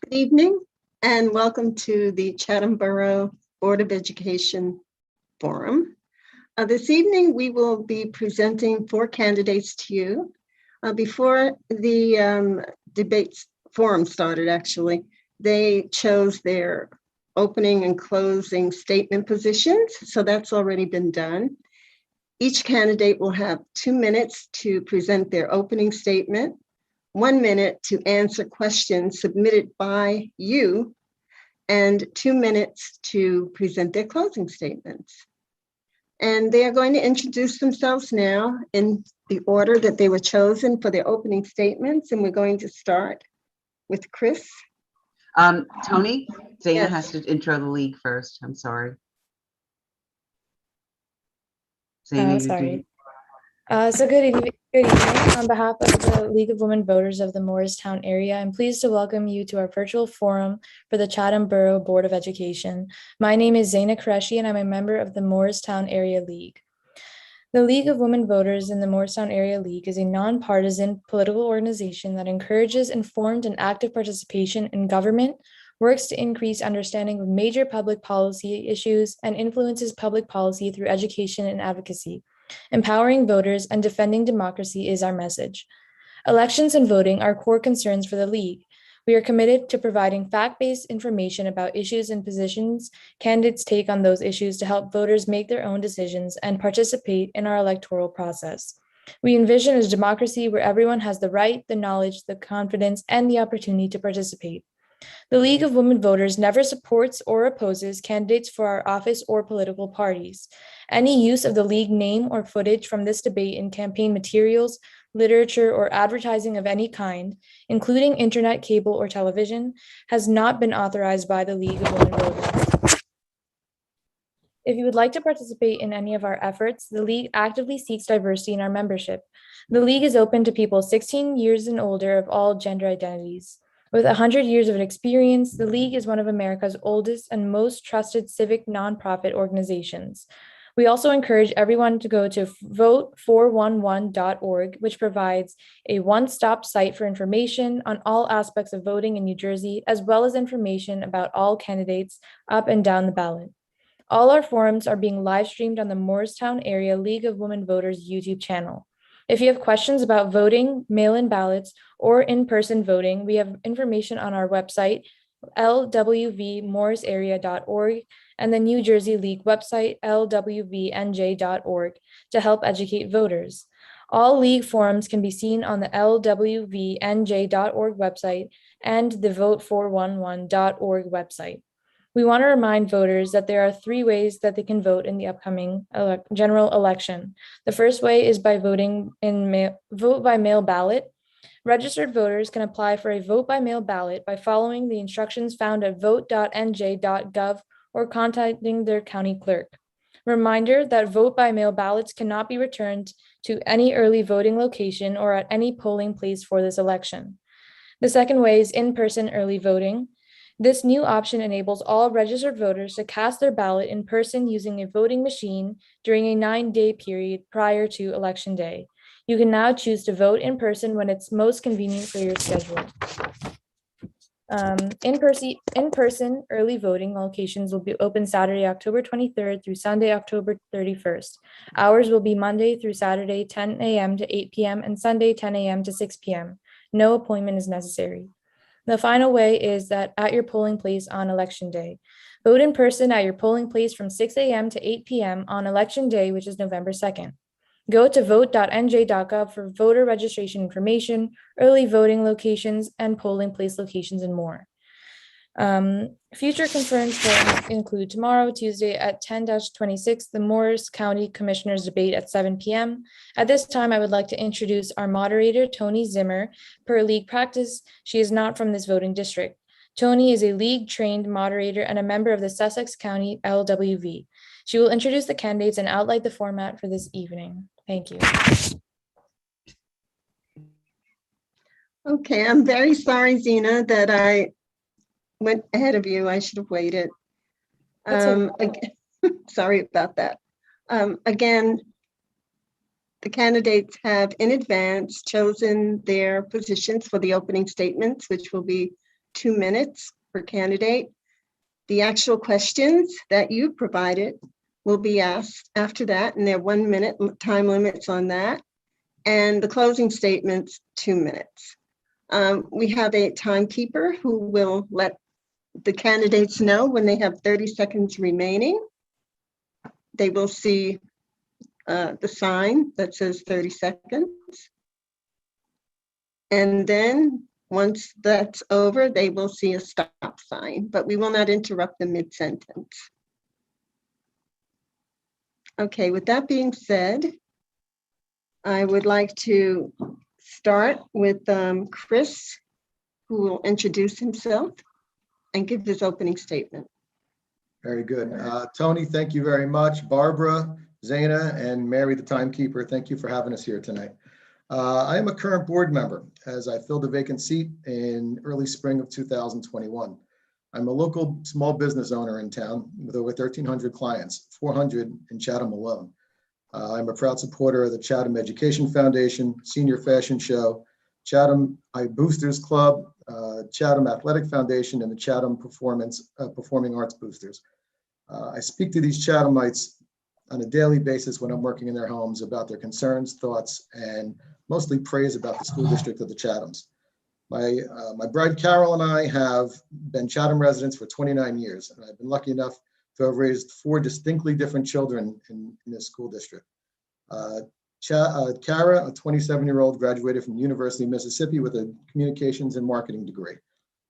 Good evening and welcome to the Chatham Borough Board of Education Forum. This evening we will be presenting 4 candidates to you. Before the debates forum started, actually, they chose their opening and closing statement positions, so that's already been done. Each candidate will have 2 minutes to present their opening statement, 1 minute to answer questions submitted by you, and 2 minutes to present their closing statements. And they are going to introduce themselves now in the order that they were chosen for their opening statements. And we're going to start with Chris. Tony, Zaina Yes. has to intro the league first. I'm sorry. Zaina, Sorry. So good evening. On behalf of the League of Women Voters of the Morristown area, I'm pleased to welcome you to our virtual forum for the Chatham Borough Board of Education. My name is Zaina Qureshi, and I'm a member of the Morristown Area League. The League of Women Voters in the Morristown Area League is a nonpartisan political organization that encourages informed and active participation in government, works to increase understanding of major public policy issues, and influences public policy through education and advocacy. Empowering voters and defending democracy is our message. Elections and voting are core concerns for the League. We are committed to providing fact-based information about issues and positions candidates take on those issues to help voters make their own decisions and participate in our electoral process. We envision a democracy where everyone has the right, the knowledge, the confidence, and the opportunity to participate. The League of Women Voters never supports or opposes candidates for our office or political parties. Any use of the League name or footage from this debate in campaign materials, literature, or advertising of any kind, including internet, cable, or television, has not been authorized by the League of Women Voters. If you would like to participate in any of our efforts, the League actively seeks diversity in our membership. The League is open to people 16 years and older of all gender identities. With 100 years of experience, the League is one of America's oldest and most trusted civic nonprofit organizations. We also encourage everyone to go to vote411.org, which provides a one-stop site for information on all aspects of voting in New Jersey, as well as information about all candidates up and down the ballot. All our forums are being live streamed on the Morristown Area League of Women Voters YouTube channel. If you have questions about voting, mail-in ballots, or in-person voting, we have information on our website, lwvmorrisarea.org, and the New Jersey League website, lwvnj.org, to help educate voters. All League forums can be seen on the lwvnj.org website and the vote411.org website. We want to remind voters that there are 3 ways that they can vote in the upcoming general election. The first way is by voting in vote by mail ballot. Registered voters can apply for a vote by mail ballot by following the instructions found at vote.nj.gov or contacting their county clerk. Reminder that vote by mail ballots cannot be returned to any early voting location or at any polling place for this election. The second way is in-person early voting. This new option enables all registered voters to cast their ballot in person using a voting machine during a 9-day period prior to Election Day. You can now choose to vote in person when it's most convenient for your schedule. In-person early voting locations will be open Saturday, October 23rd through Sunday, October 31st. Hours will be Monday through Saturday, 10 a.m. to 8 p.m. and Sunday, 10 a.m. to 6 p.m. No appointment is necessary. The final way is that at your polling place on Election Day. Vote in person at your polling place from 6 a.m. to 8 p.m. on Election Day, which is November 2nd. Go to vote.nj.gov for voter registration information, early voting locations, and polling place locations, and more. Future conference will include tomorrow, Tuesday at 10-26, the Morris County Commissioners debate at 7 p.m. At this time, I would like to introduce our moderator, Tony Zimmer. Per League practice, she is not from this voting district. Tony is a League-trained moderator and a member of the Sussex County LWV. She will introduce the candidates and outline the format for this evening. Thank you. Okay, I'm very sorry, Zina, that I went ahead of you. I should have waited. Sorry about that. Again, the candidates have in advance chosen their positions for the opening statements, which will be 2 minutes per candidate. The actual questions that you provided will be asked after that, and there are 1 minute time limits on that. And the closing statements, 2 minutes. We have a timekeeper who will let the candidates know when they have 30 seconds remaining. They will see the sign that says 30 seconds. And then once that's over, they will see a stop sign, but we will not interrupt them mid-sentence. Okay, with that being said, I would like to start with Chris, who will introduce himself and give his opening statement. Very good. Tony, thank you very much. Barbara, Zaina, and Mary, the timekeeper, thank you for having us here tonight. I am a current board member as I filled a vacant seat in early spring of 2021. I'm a local small business owner in town with over 1,300 clients, 400 in Chatham alone. I'm a proud supporter of the Chatham Education Foundation, Senior Fashion Show, Chatham High Boosters Club, Chatham Athletic Foundation, and the Chatham Performing Arts Boosters. I speak to these Chathamites on a daily basis when I'm working in their homes about their concerns, thoughts, and mostly praise about the school district of the Chathams. My bride Carol and I have been Chatham residents for 29 years, and I've been lucky enough to have raised 4 distinctly different children in this school district. Kara, a 27-year-old, graduated from the University of Mississippi with a communications and marketing degree.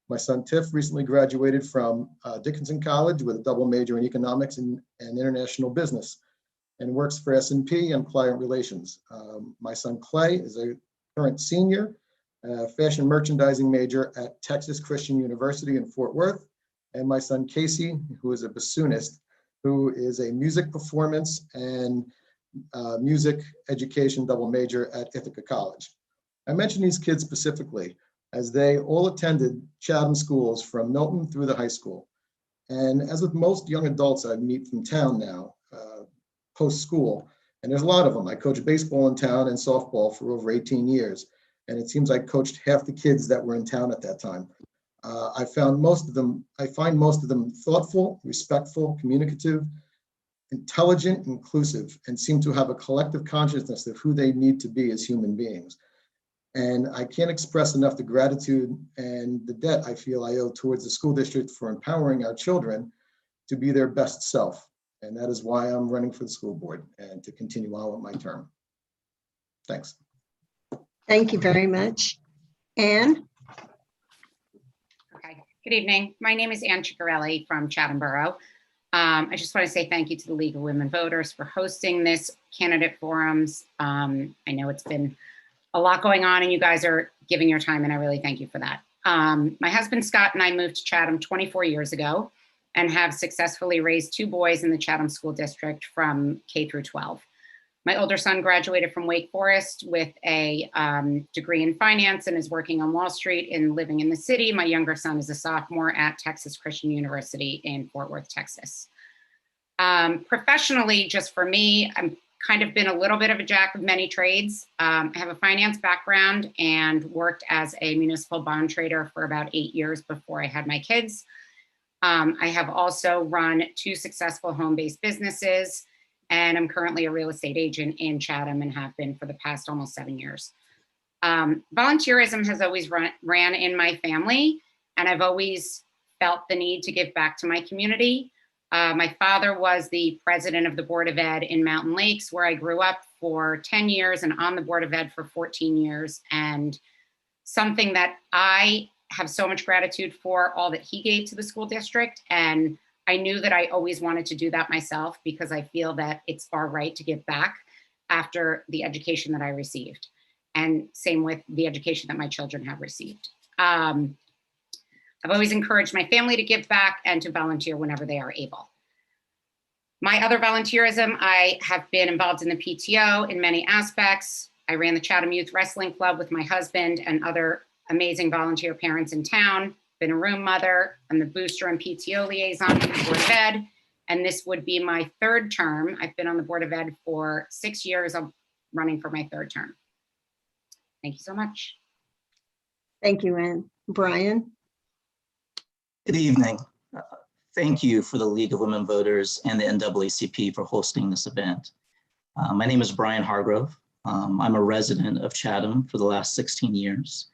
My son Tiff recently graduated from Dickinson College with a double major in economics and international business, and works for S&P and client relations. My son Clay is a current senior, fashion merchandising major at Texas Christian University in Fort Worth. And my son Casey, who is a bassoonist, who is a music performance and music education double major at Ithaca College. I mention these kids specifically as they all attended Chatham schools from Milton through the high school. And as with most young adults I meet from town now, post-school, and there's a lot of them. I coached baseball in town and softball for over 18 years. And it seems I coached half the kids that were in town at that time. I find most of them thoughtful, respectful, communicative, intelligent, inclusive, and seem to have a collective consciousness of who they need to be as human beings. And I can't express enough the gratitude and the debt I feel I owe towards the school district for empowering our children to be their best self. And that is why I'm running for the school board and to continue on with my term. Thanks. Thank you very much. Anne? Okay, good evening. My name is Ann Ciccarelli from Chatham Borough. I just want to say thank you to the League of Women Voters for hosting this candidate forums. I know it's been a lot going on and you guys are giving your time and I really thank you for that. My husband Scott and I moved to Chatham 24 years ago and have successfully raised 2 boys in the Chatham School District from K through 12. My older son graduated from Wake Forest with a degree in finance and is working on Wall Street and living in the city. My younger son is a sophomore at Texas Christian University in Fort Worth, Texas. Professionally, just for me, I'm kind of been a little bit of a jack of many trades. I have a finance background and worked as a municipal bond trader for about 8 years before I had my kids. I have also run 2 successful home-based businesses, and I'm currently a real estate agent in Chatham and have been for the past almost 7 years. Volunteerism has always ran in my family, and I've always felt the need to give back to my community. My father was the president of the Board of Ed in Mountain Lakes, where I grew up for 10 years and on the Board of Ed for 14 years. And something that I have so much gratitude for, all that he gave to the school district. And I knew that I always wanted to do that myself because I feel that it's our right to give back after the education that I received. And same with the education that my children have received. I've always encouraged my family to give back and to volunteer whenever they are able. My other volunteerism, I have been involved in the PTO in many aspects. I ran the Chatham Youth Wrestling Club with my husband and other amazing volunteer parents in town. Been a room mother. I'm the booster and PTO liaison for the Board of Ed. And this would be my 3rd term. I've been on the Board of Ed for 6 years. I'm running for my 3rd term. Thank you so much. Thank you, Anne. Brian? Good evening. Thank you for the League of Women Voters and the NAACP for hosting this event. My name is Brian Hargrove. I'm a resident of Chatham for the last 16 years.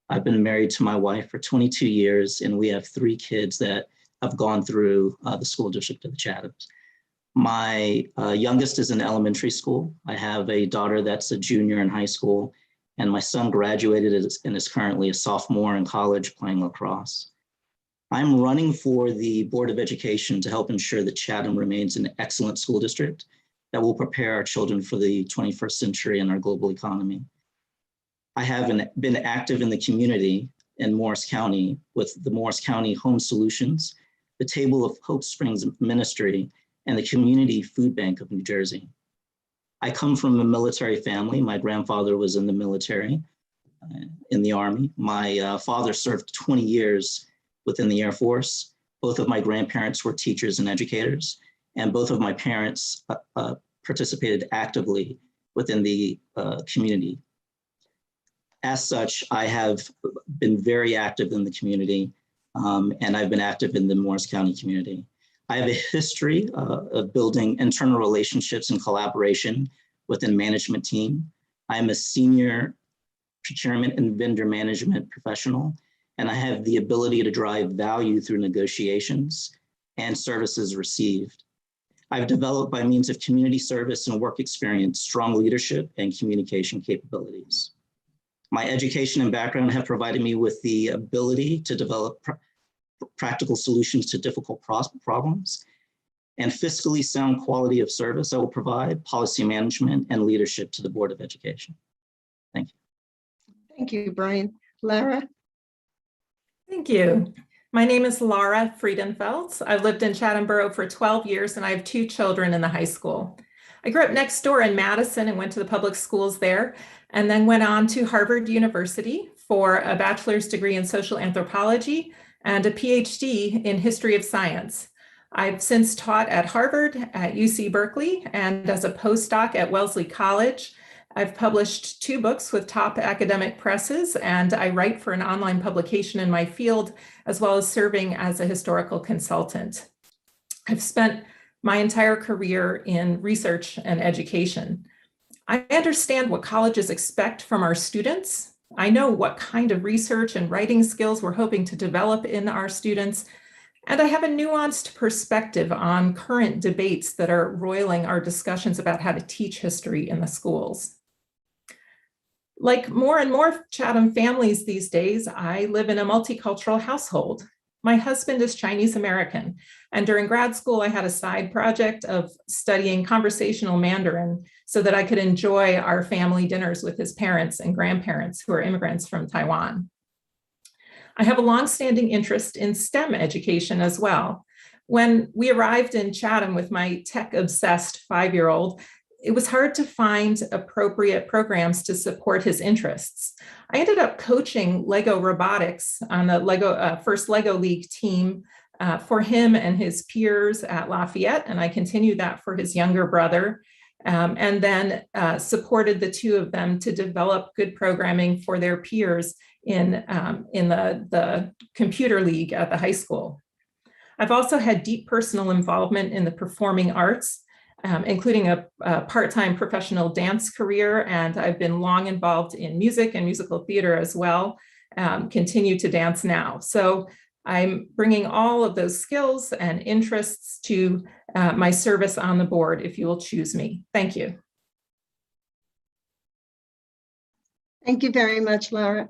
I've been married to my wife for 22 years, and we have 3 kids that have gone through the school district of the Chathams. My youngest is in elementary school. I have a daughter that's a junior in high school, and my son graduated and is currently a sophomore in college playing lacrosse. I'm running for the Board of Education to help ensure that Chatham remains an excellent school district that will prepare our children for the 21st century and our global economy. I have been active in the community in Morris County with the Morris County Home Solutions, the Table of Hope Springs Ministry, and the Community Food Bank of New Jersey. I come from a military family. My grandfather was in the military, in the Army. My father served 20 years within the Air Force. Both of my grandparents were teachers and educators, and both of my parents participated actively within the community. As such, I have been very active in the community, and I've been active in the Morris County community. I have a history of building internal relationships and collaboration within management team. I'm a senior procurement and vendor management professional, and I have the ability to drive value through negotiations and services received. I've developed, by means of community service and work experience, strong leadership and communication capabilities. My education and background have provided me with the ability to develop practical solutions to difficult problems, and fiscally sound quality of service. I will provide policy management and leadership to the Board of Education. Thank you. Thank you, Brian. Lara? Thank you. My name is Laura Friedenfeldt. I've lived in Chatham Borough for 12 years, and I have 2 children in the high school. I grew up next door in Madison and went to the public schools there, and then went on to Harvard University for a bachelor's degree in social anthropology and a PhD in history of science. I've since taught at Harvard, at UC Berkeley, and as a postdoc at Wellesley College. I've published 2 books with top academic presses, and I write for an online publication in my field, as well as serving as a historical consultant. I've spent my entire career in research and education. I understand what colleges expect from our students. I know what kind of research and writing skills we're hoping to develop in our students, and I have a nuanced perspective on current debates that are roiling our discussions about how to teach history in the schools. Like more and more Chatham families these days, I live in a multicultural household. My husband is Chinese American, and during grad school, I had a side project of studying conversational Mandarin so that I could enjoy our family dinners with his parents and grandparents who are immigrants from Taiwan. I have a longstanding interest in STEM education as well. When we arrived in Chatham with my tech-obsessed 5-year-old, it was hard to find appropriate programs to support his interests. I ended up coaching Lego robotics on the first Lego League team for him and his peers at Lafayette, and I continued that for his younger brother, and then supported the 2 of them to develop good programming for their peers in the computer league at the high school. I've also had deep personal involvement in the performing arts, including a part-time professional dance career, and I've been long involved in music and musical theater as well, continue to dance now. So I'm bringing all of those skills and interests to my service on the board if you will choose me. Thank you. Thank you very much, Laura.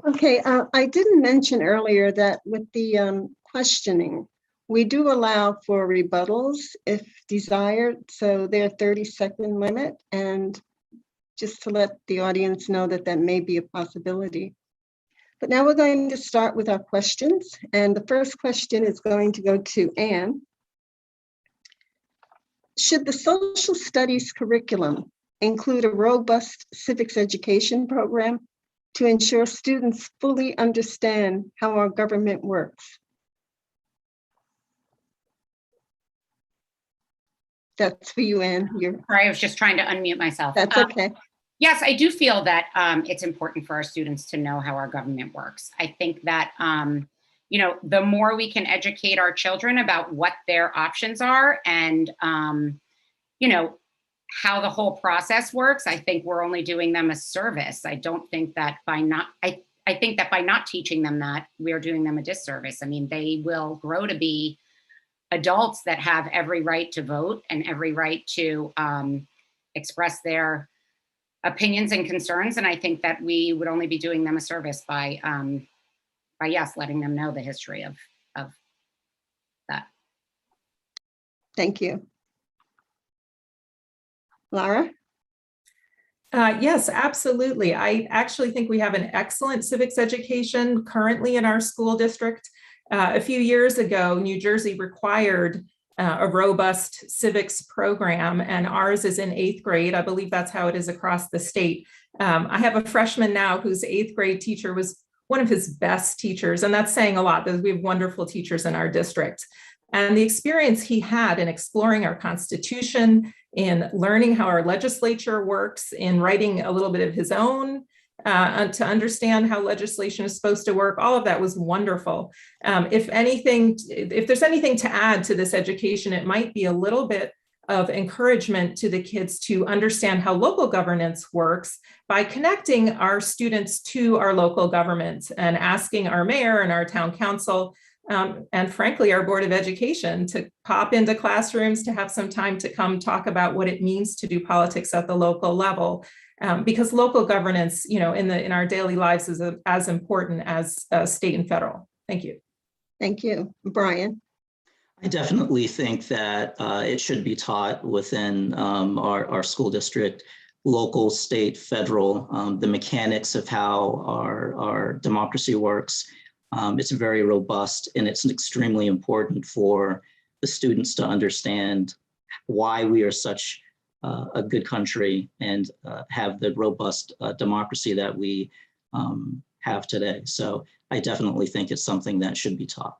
Okay, I didn't mention earlier that with the questioning, we do allow for rebuttals if desired, so they're 30-second limit, and just to let the audience know that that may be a possibility. But now we're going to start with our questions, and the first question is going to go to Anne. Should the social studies curriculum include a robust civics education program to ensure students fully understand how our government works? That's for you, Anne. Sorry, I was just trying to unmute myself. That's okay. Yes, I do feel that it's important for our students to know how our government works. I think that the more we can educate our children about what their options are and, how the whole process works, I think we're only doing them a service. I don't think that I think that by not teaching them that, we're doing them a disservice. I mean, they will grow to be adults that have every right to vote and every right to express their opinions and concerns. And I think that we would only be doing them a service by yes, letting them know the history of that. Thank you. Lara? Yes, absolutely. I actually think we have an excellent civics education currently in our school district. A few years ago, New Jersey required a robust civics program, and ours is in 8th grade. I believe that's how it is across the state. I have a freshman now whose 8th grade teacher was one of his best teachers, and that's saying a lot because we have wonderful teachers in our district. And the experience he had in exploring our Constitution, in learning how our legislature works, in writing a little bit of his own to understand how legislation is supposed to work, all of that was wonderful. If there's anything to add to this education, it might be a little bit of encouragement to the kids to understand how local governance works by connecting our students to our local government and asking our mayor and our town council and frankly, our Board of Education to pop into classrooms to have some time to come talk about what it means to do politics at the local level. Because local governance, in our daily lives is as important as state and federal. Thank you. Thank you. Brian? I definitely think that it should be taught within our school district, local, state, federal, the mechanics of how our democracy works. It's very robust, and it's extremely important for the students to understand why we are such a good country and have the robust democracy that we have today. So I definitely think it's something that should be taught.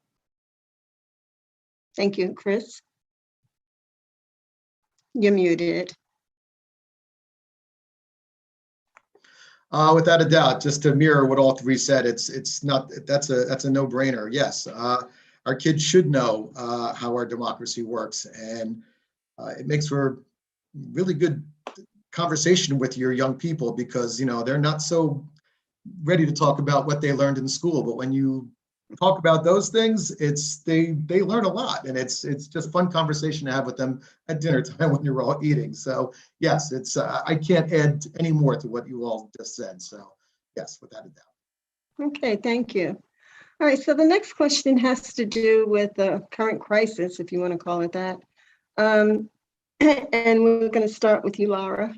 Thank you. Chris? You're muted. Without a doubt, just to mirror what all three said, that's a no-brainer. Yes, our kids should know how our democracy works, and it makes for really good conversation with your young people because they're not so ready to talk about what they learned in school, but when you talk about those things, they learn a lot, and it's just fun conversation to have with them at dinner time when you're all eating. So yes, I can't add any more to what you all just said. So yes, without a doubt. Okay, thank you. All right, so the next question has to do with the current crisis, if you want to call it that. And we're going to start with you, Lara.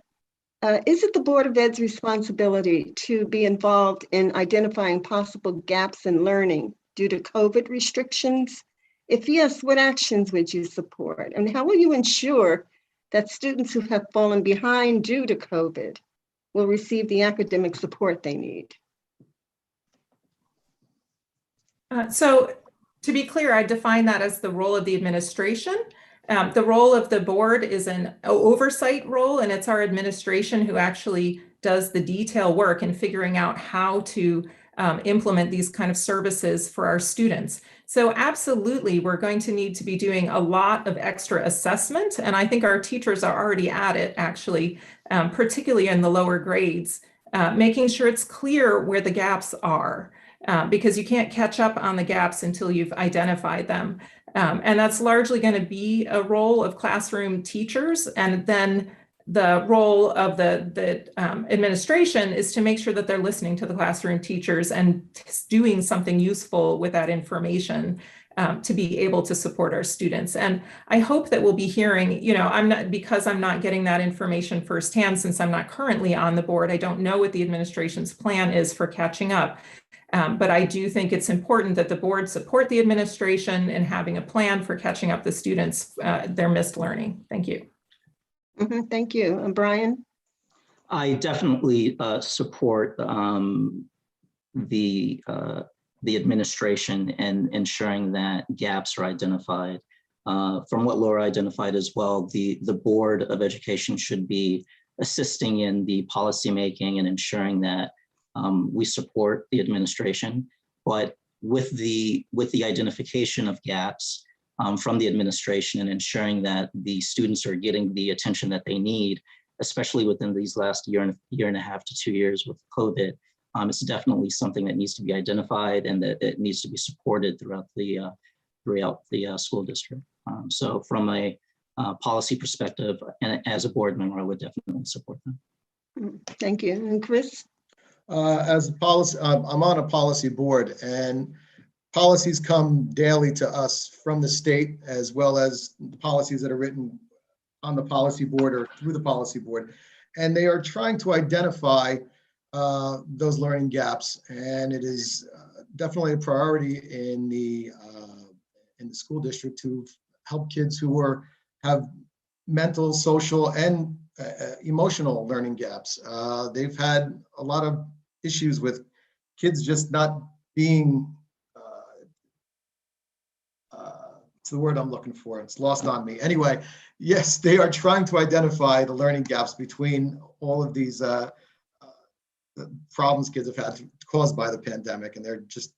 Is it the Board of Ed's responsibility to be involved in identifying possible gaps in learning due to COVID restrictions? If yes, what actions would you support? And how will you ensure that students who have fallen behind due to COVID will receive the academic support they need? So to be clear, I define that as the role of the administration. The role of the board is an oversight role, and it's our administration who actually does the detail work in figuring out how to implement these kind of services for our students. So absolutely, we're going to need to be doing a lot of extra assessment, and I think our teachers are already at it, actually, particularly in the lower grades, making sure it's clear where the gaps are. Because you can't catch up on the gaps until you've identified them. And that's largely going to be a role of classroom teachers. And then the role of the administration is to make sure that they're listening to the classroom teachers and doing something useful with that information to be able to support our students. And I hope that we'll be hearing, because I'm not getting that information firsthand, since I'm not currently on the board, I don't know what the administration's plan is for catching up. But I do think it's important that the board support the administration in having a plan for catching up the students, their missed learning. Thank you. Thank you. And Brian? I definitely support the administration in ensuring that gaps are identified. From what Laura identified as well, the Board of Education should be assisting in the policymaking and ensuring that we support the administration, but with the identification of gaps from the administration and ensuring that the students are getting the attention that they need, especially within these last year and a half to 2 years with COVID. It's definitely something that needs to be identified and that it needs to be supported throughout the school district. So from a policy perspective, and as a board member, I would definitely support them. Thank you. And Chris? As a policy, I'm on a policy board, and policies come daily to us from the state, as well as the policies that are written on the policy board or through the policy board. And they are trying to identify those learning gaps. And it is definitely a priority in the school district to help kids who have mental, social, and emotional learning gaps. They've had a lot of issues with kids just not being, it's the word I'm looking for, it's lost on me. Anyway, yes, they are trying to identify the learning gaps between all of these problems kids have had caused by the pandemic, and they're just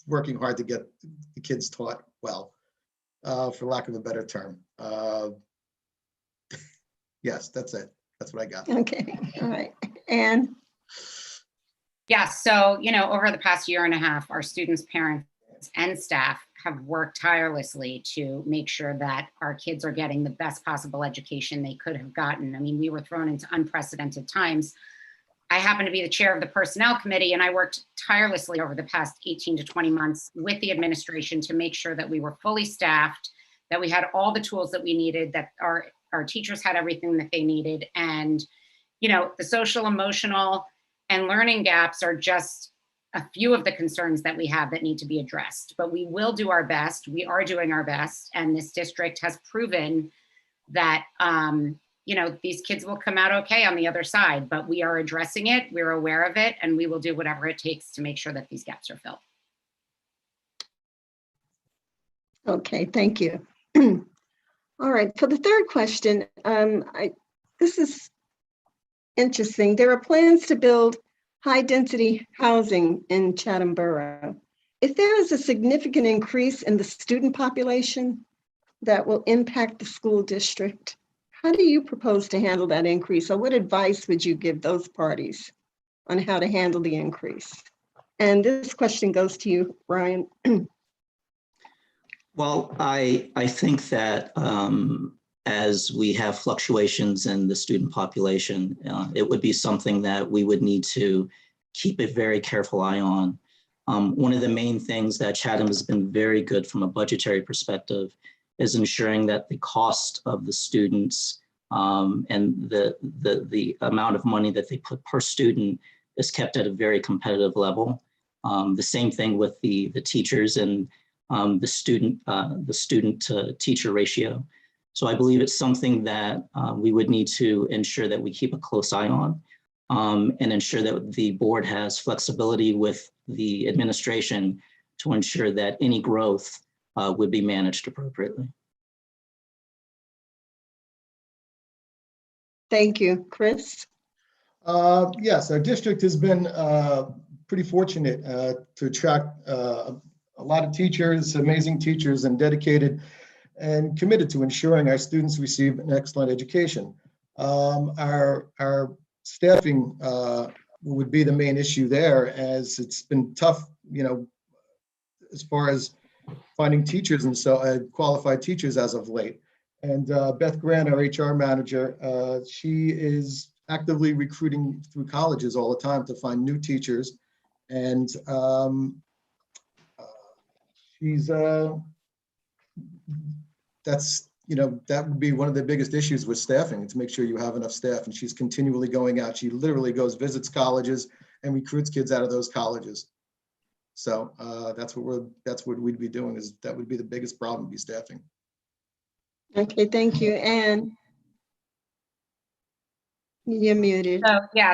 working hard to get the kids taught well, for lack of a better term. Yes, that's it. That's what I got. Okay, all right. And Yeah, so, over the past year and a half, our students, parents, and staff have worked tirelessly to make sure that our kids are getting the best possible education they could have gotten. I mean, we were thrown into unprecedented times. I happen to be the chair of the personnel committee, and I worked tirelessly over the past 18 to 20 months with the administration to make sure that we were fully staffed, that we had all the tools that we needed, that our teachers had everything that they needed. And, the social, emotional, and learning gaps are just a few of the concerns that we have that need to be addressed. But we will do our best. We are doing our best. And this district has proven that, these kids will come out okay on the other side. But we are addressing it. We're aware of it. And we will do whatever it takes to make sure that these gaps are filled. okay, thank you. All right, for the third question, this is interesting. There are plans to build high-density housing in Chatham Borough. If there is a significant increase in the student population that will impact the school district, how do you propose to handle that increase? Or what advice would you give those parties on how to handle the increase? And this question goes to you, Brian. Well, I think that as we have fluctuations in the student population, it would be something that we would need to keep a very careful eye on. One of the main things that Chatham has been very good from a budgetary perspective is ensuring that the cost of the students and the amount of money that they put per student is kept at a very competitive level. The same thing with the teachers and the student to teacher ratio. So I believe it's something that we would need to ensure that we keep a close eye on and ensure that the board has flexibility with the administration to ensure that any growth would be managed appropriately. Thank you, Chris. Yes, our district has been pretty fortunate to attract a lot of teachers, amazing teachers, and dedicated and committed to ensuring our students receive an excellent education. Our staffing would be the main issue there, as it's been tough, as far as finding teachers and so qualified teachers as of late. And Beth Grant, our HR manager, she is actively recruiting through colleges all the time to find new teachers. And she's that would be one of the biggest issues with staffing, to make sure you have enough staff. And she's continually going out. She literally visits colleges and recruits kids out of those colleges. So that's what we'd be doing. That would be the biggest problem, be staffing. Okay, thank you. And you're muted.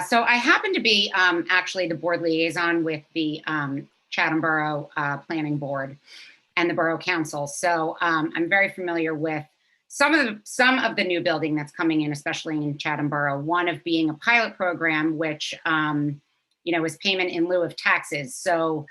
So I happen to be actually the board liaison with the Chatham Borough Planning Board and the Borough Council. So I'm very familiar with some of the new building that's coming in, especially in Chatham Borough. One of being a pilot program, which is payment in lieu of taxes. So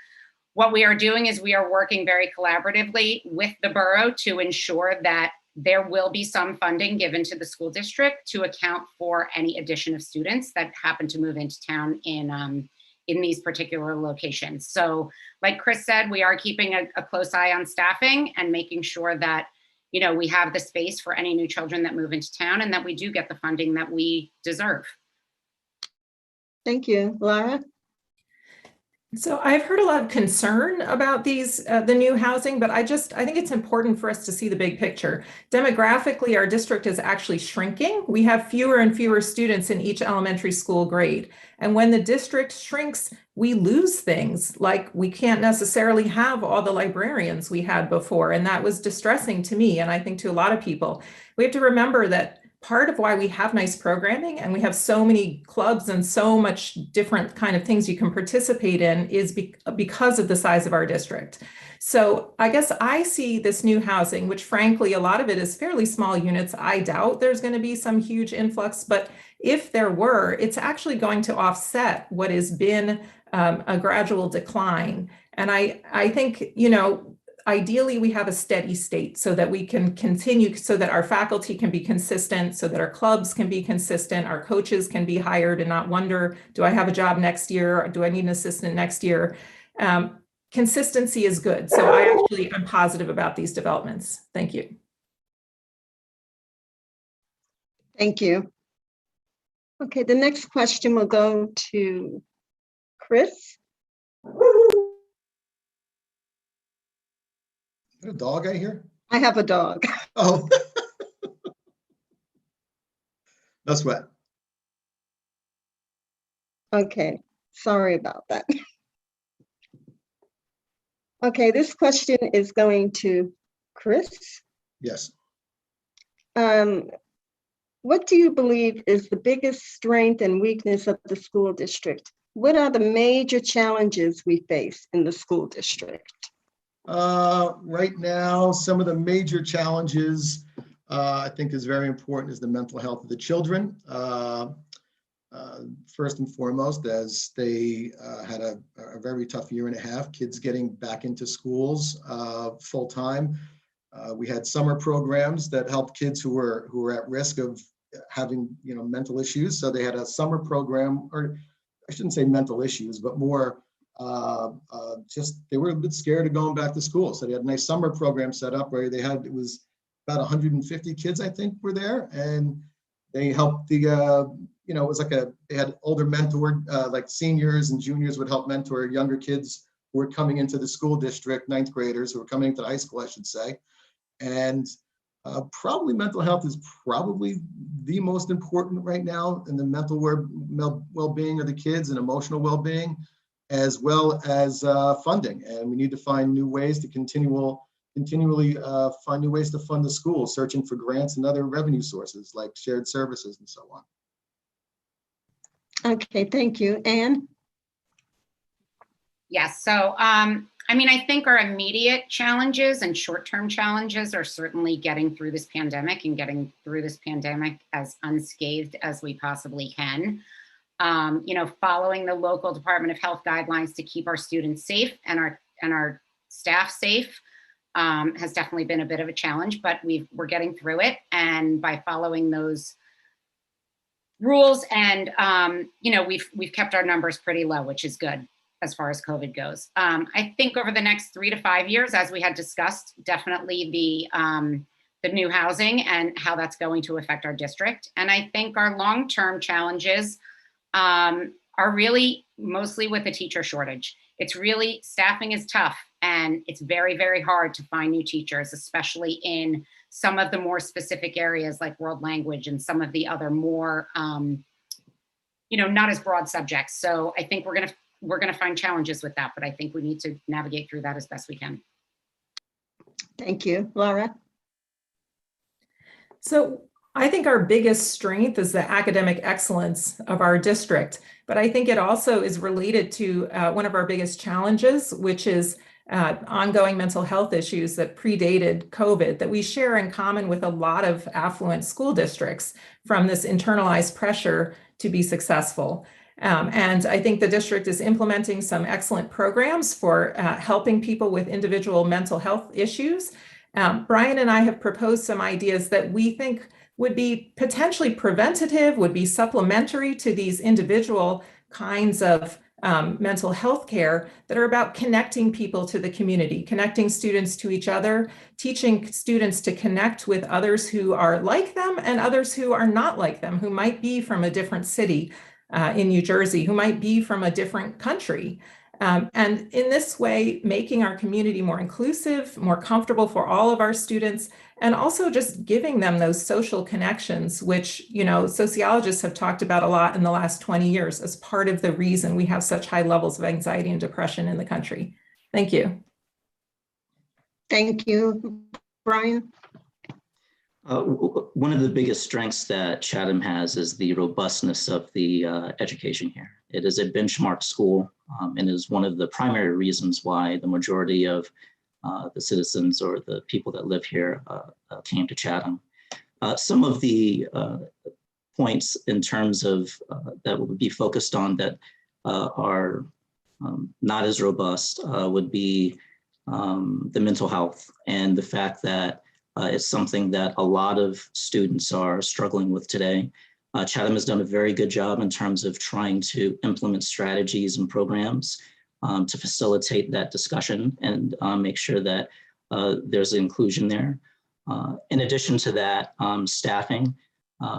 what we are doing is we are working very collaboratively with the borough to ensure that there will be some funding given to the school district to account for any addition of students that happen to move into town in these particular locations. So like Chris said, we are keeping a close eye on staffing and making sure that, you know, we have the space for any new children that move into town and that we do get the funding that we deserve. Thank you. Laura? So I've heard a lot of concern about the new housing, but I think it's important for us to see the big picture. Demographically, our district is actually shrinking. We have fewer and fewer students in each elementary school grade. And when the district shrinks, we lose things, like we can't necessarily have all the librarians we had before. And that was distressing to me, and I think to a lot of people. We have to remember that part of why we have nice programming and we have so many clubs and so much different kind of things you can participate in is because of the size of our district. So I guess I see this new housing, which frankly, a lot of it is fairly small units. I doubt there's going to be some huge influx, but if there were, it's actually going to offset what has been a gradual decline. And I think, you know, ideally, we have a steady state so that we can continue, so that our faculty can be consistent, so that our clubs can be consistent, our coaches can be hired and not wonder, do I have a job next year? Or do I need an assistant next year? Consistency is good. So I'm positive about these developments. Thank you. Thank you. Okay, the next question will go to Chris. Is there a dog I hear? I have a dog. Oh. No sweat. Okay, sorry about that. Okay, this question is going to Chris. Yes. What do you believe is the biggest strength and weakness of the school district? What are the major challenges we face in the school district? Right now, some of the major challenges I think is very important is the mental health of the children. First and foremost, as they had a very tough year and a half, kids getting back into schools full time. We had summer programs that helped kids who were at risk of having, you know, mental issues. So they had a summer program, or I shouldn't say mental issues, but more just they were a bit scared of going back to school. So they had a nice summer program set up where it was about 150 kids, I think, were there, and they helped the you know, it was like they had older mentor, like seniors and juniors would help mentor younger kids who were coming into the school district, ninth graders who were coming into high school, I should say. And probably mental health is probably the most important right now in the mental well-being of the kids and emotional well-being, as well as funding. And we need to find new ways to continually find new ways to fund the school, searching for grants and other revenue sources like shared services and so on. Okay, thank you. Anne? Yes, so I mean, I think our immediate challenges and short-term challenges are certainly getting through this pandemic and getting through this pandemic as unscathed as we possibly can. You know, following the local Department of Health guidelines to keep our students safe and our staff safe has definitely been a bit of a challenge, but we're getting through it. And by following those rules and, you know, we've kept our numbers pretty low, which is good as far as COVID goes. I think over the next 3 to 5 years, as we had discussed, definitely the new housing and how that's going to affect our district. And I think our long-term challenges are really mostly with the teacher shortage. It's really, staffing is tough and it's very, very hard to find new teachers, especially in some of the more specific areas like world language and some of the other more, you know, not as broad subjects. So I think we're gonna find challenges with that, but I think we need to navigate through that as best we can. Thank you. Laura? So I think our biggest strength is the academic excellence of our district, but I think it also is related to one of our biggest challenges, which is ongoing mental health issues that predated COVID that we share in common with a lot of affluent school districts from this internalized pressure to be successful. And I think the district is implementing some excellent programs for helping people with individual mental health issues. Brian and I have proposed some ideas that we think would be potentially preventative, would be supplementary to these individual kinds of mental health care that are about connecting people to the community, connecting students to each other, teaching students to connect with others who are like them and others who are not like them, who might be from a different city in New Jersey, who might be from a different country. And in this way, making our community more inclusive, more comfortable for all of our students, and also just giving them those social connections, which, you know, sociologists have talked about a lot in the last 20 years as part of the reason we have such high levels of anxiety and depression in the country. Thank you. Thank you, Brian. One of the biggest strengths that Chatham has is the robustness of the education here. It is a benchmark school and is one of the primary reasons why the majority of the citizens or the people that live here came to Chatham. Some of the points in terms of that would be focused on that are not as robust would be the mental health and the fact that it's something that a lot of students are struggling with today. Chatham has done a very good job in terms of trying to implement strategies and programs to facilitate that discussion and make sure that there's inclusion there. In addition to that, staffing,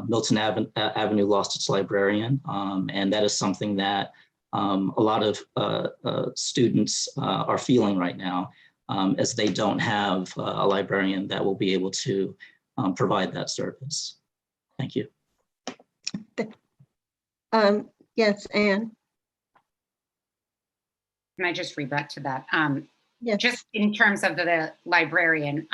Milton Avenue lost its librarian, and that is something that a lot of students are feeling right now, as they don't have a librarian that will be able to provide that service. Thank you. Yes, Anne. Can I just rebut to that? Yes. Just in terms of the librarian,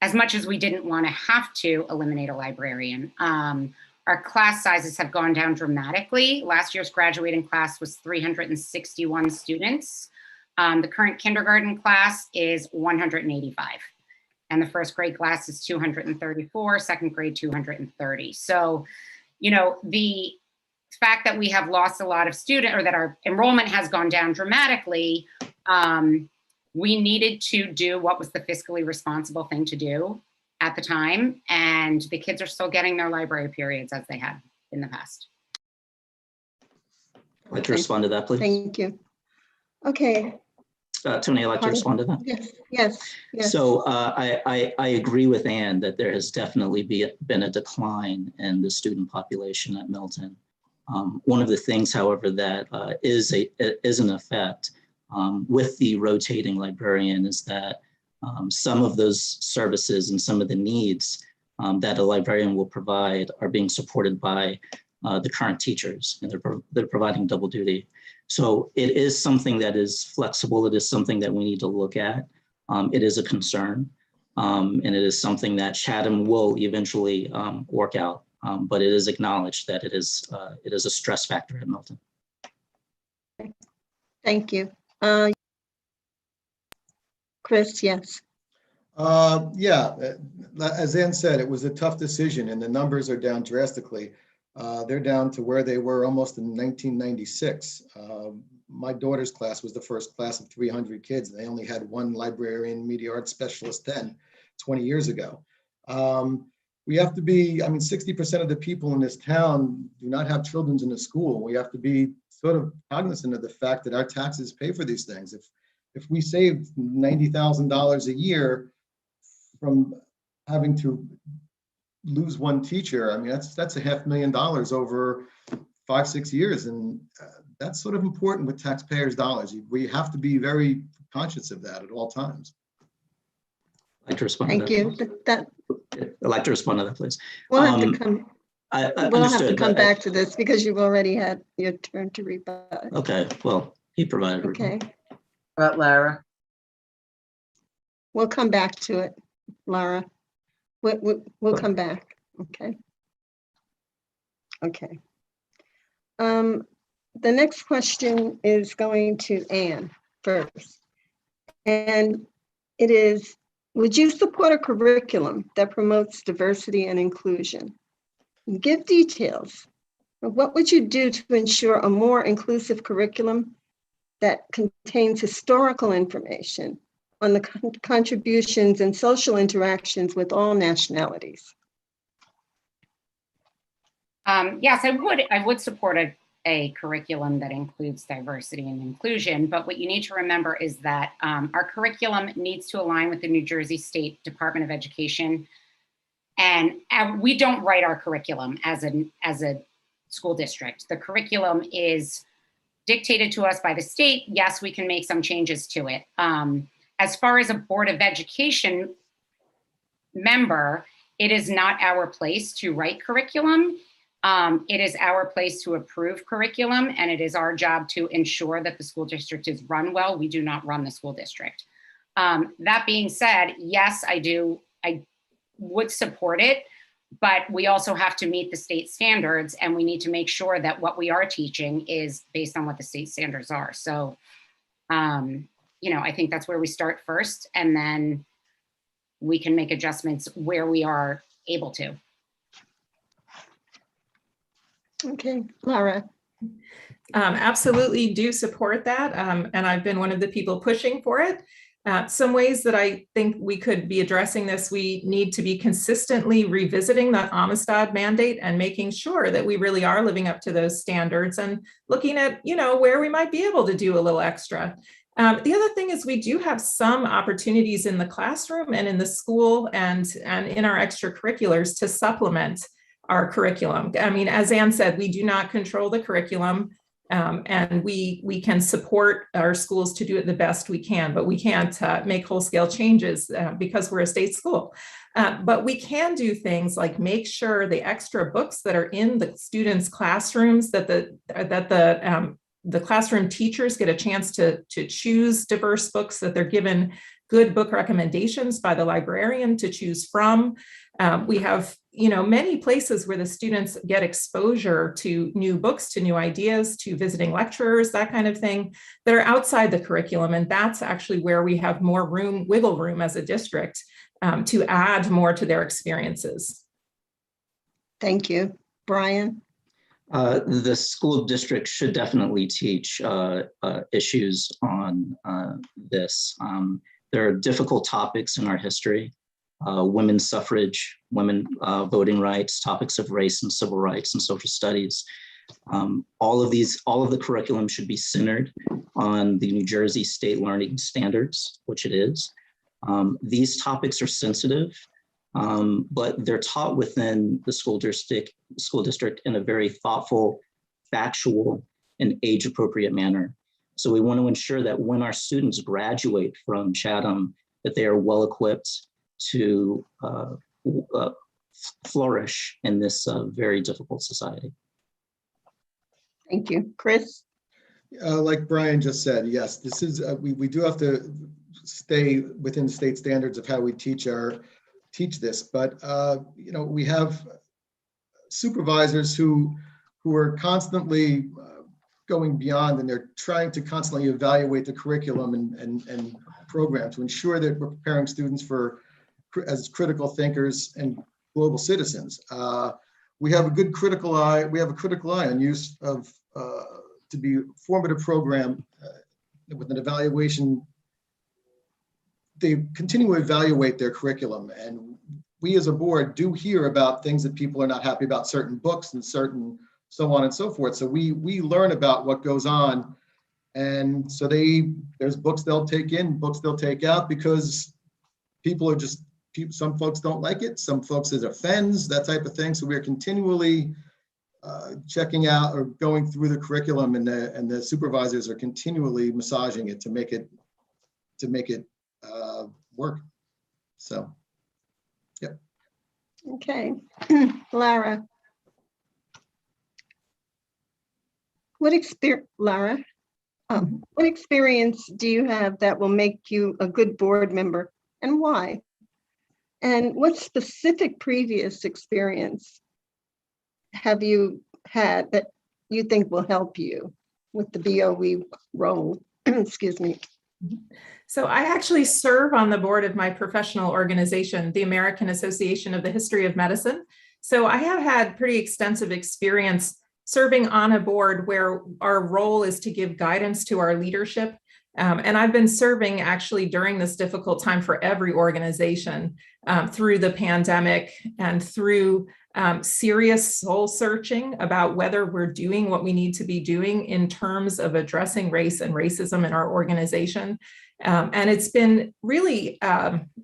as much as we didn't want to have to eliminate a librarian, our class sizes have gone down dramatically. Last year's graduating class was 361 students. The current kindergarten class is 185. And the first grade class is 234, second grade 230. So, you know, the fact that we have lost a lot of students, or that our enrollment has gone down dramatically, we needed to do what was the fiscally responsible thing to do at the time. And the kids are still getting their library periods as they had in the past. I'd like to respond to that, please. Thank you. Okay. Tony, I'd like to respond to that. Yes. So I agree with Anne that there has definitely been a decline in the student population at Milton. One of the things, however, that is an effect with the rotating librarian is that some of those services and some of the needs that a librarian will provide are being supported by the current teachers, and they're providing double duty. So it is something that is flexible. It is something that we need to look at. It is a concern, and it is something that Chatham will eventually work out. But it is acknowledged that it is a stress factor at Milton. Thank you. Chris, yes. Yeah, as Ann said, it was a tough decision and the numbers are down drastically. They're down to where they were almost in 1996. My daughter's class was the first class of 300 kids. They only had one librarian, media arts specialist then, 20 years ago. We have to be, I mean, 60% of the people in this town do not have children in the school. We have to be sort of cognizant of the fact that our taxes pay for these things. If we saved $90,000 a year from having to lose one teacher, I mean, that's $500,000 over 5-6 years. And that's sort of important with taxpayers' dollars. We have to be very conscious of that at all times. I'd like to respond Thank to that. you. I'd like to respond to that, please. We'll have to come. We'll have to Understood, come but back to this because you've already had your turn to rebut. okay, well, he provided. Okay, Lara. we'll come back to it, Lara. We'll come back. Okay. Okay. The next question is going to Anne first. And it is, would you support a curriculum that promotes diversity and inclusion? Give details What would you do to ensure a more inclusive curriculum that contains historical information on the contributions and social interactions with all nationalities? Yes, I would support a curriculum that includes diversity and inclusion, but what you need to remember is that our curriculum needs to align with the New Jersey State Department of Education. And we don't write our curriculum as a school district. The curriculum is dictated to us by the state. Yes, we can make some changes to it. As far as a Board of Education member, it is not our place to write curriculum. It is our place to approve curriculum, and it is our job to ensure that the school district is run well. We do not run the school district. That being said, yes, I would support it, but we also have to meet the state standards, and we need to make sure that what we are teaching is based on what the state standards are. So, I think that's where we start first, and then we can make adjustments where we are able to. Okay, Lara. Absolutely do support that. And I've been one of the people pushing for it. Some ways that I think we could be addressing this, we need to be consistently revisiting the Amistad mandate and making sure that we really are living up to those standards and looking at, where we might be able to do a little extra. The other thing is we do have some opportunities in the classroom and in the school and in our extracurriculars to supplement our curriculum. I mean, as Anne said, we do not control the curriculum. And we can support our schools to do it the best we can, but we can't make whole-scale changes because we're a state school. But we can do things like make sure the extra books that are in the students' classrooms, that the classroom teachers get a chance to choose diverse books, that they're given good book recommendations by the librarian to choose from. We have many places where the students get exposure to new books, to new ideas, to visiting lecturers, that kind of thing, that are outside the curriculum. And that's actually where we have more wiggle room as a district to add more to their experiences. Thank you. Brian? The school district should definitely teach issues on this. There are difficult topics in our history. Women's suffrage, women voting rights, topics of race and civil rights and social studies. All of the curriculum should be centered on the New Jersey State Learning Standards, which it is. These topics are sensitive, but they're taught within the school district in a very thoughtful, factual, and age-appropriate manner. So we want to ensure that when our students graduate from Chatham, that they are well-equipped to flourish in this very difficult society. Thank you. Chris? Like Brian just said, yes, this is, we do have to stay within state standards of how we teach this, but we have supervisors who are constantly going beyond, and they're trying to constantly evaluate the curriculum and program to ensure that we're preparing students as critical thinkers and global citizens. We have a good critical eye. We have a critical eye on use of to be a formative program with an evaluation. They continue to evaluate their curriculum, and we as a board do hear about things that people are not happy about, certain books and certain so on and so forth. So we learn about what goes on, and so there's books they'll take in, books they'll take out, because some folks don't like it, some folks it offends, that type of thing. So we're continually checking out or going through the curriculum, and the supervisors are continually massaging it to make it work. So, yeah. Okay. Lara? What experience do you have that will make you a good board member, and why? And what specific previous experience have you had that you think will help you with the BOE role? Excuse me. So I actually serve on the board of my professional organization, the American Association of the History of Medicine. So I have had pretty extensive experience serving on a board where our role is to give guidance to our leadership. And I've been serving actually during this difficult time for every organization through the pandemic and through serious soul searching about whether we're doing what we need to be doing in terms of addressing race and racism in our organization. And it's been really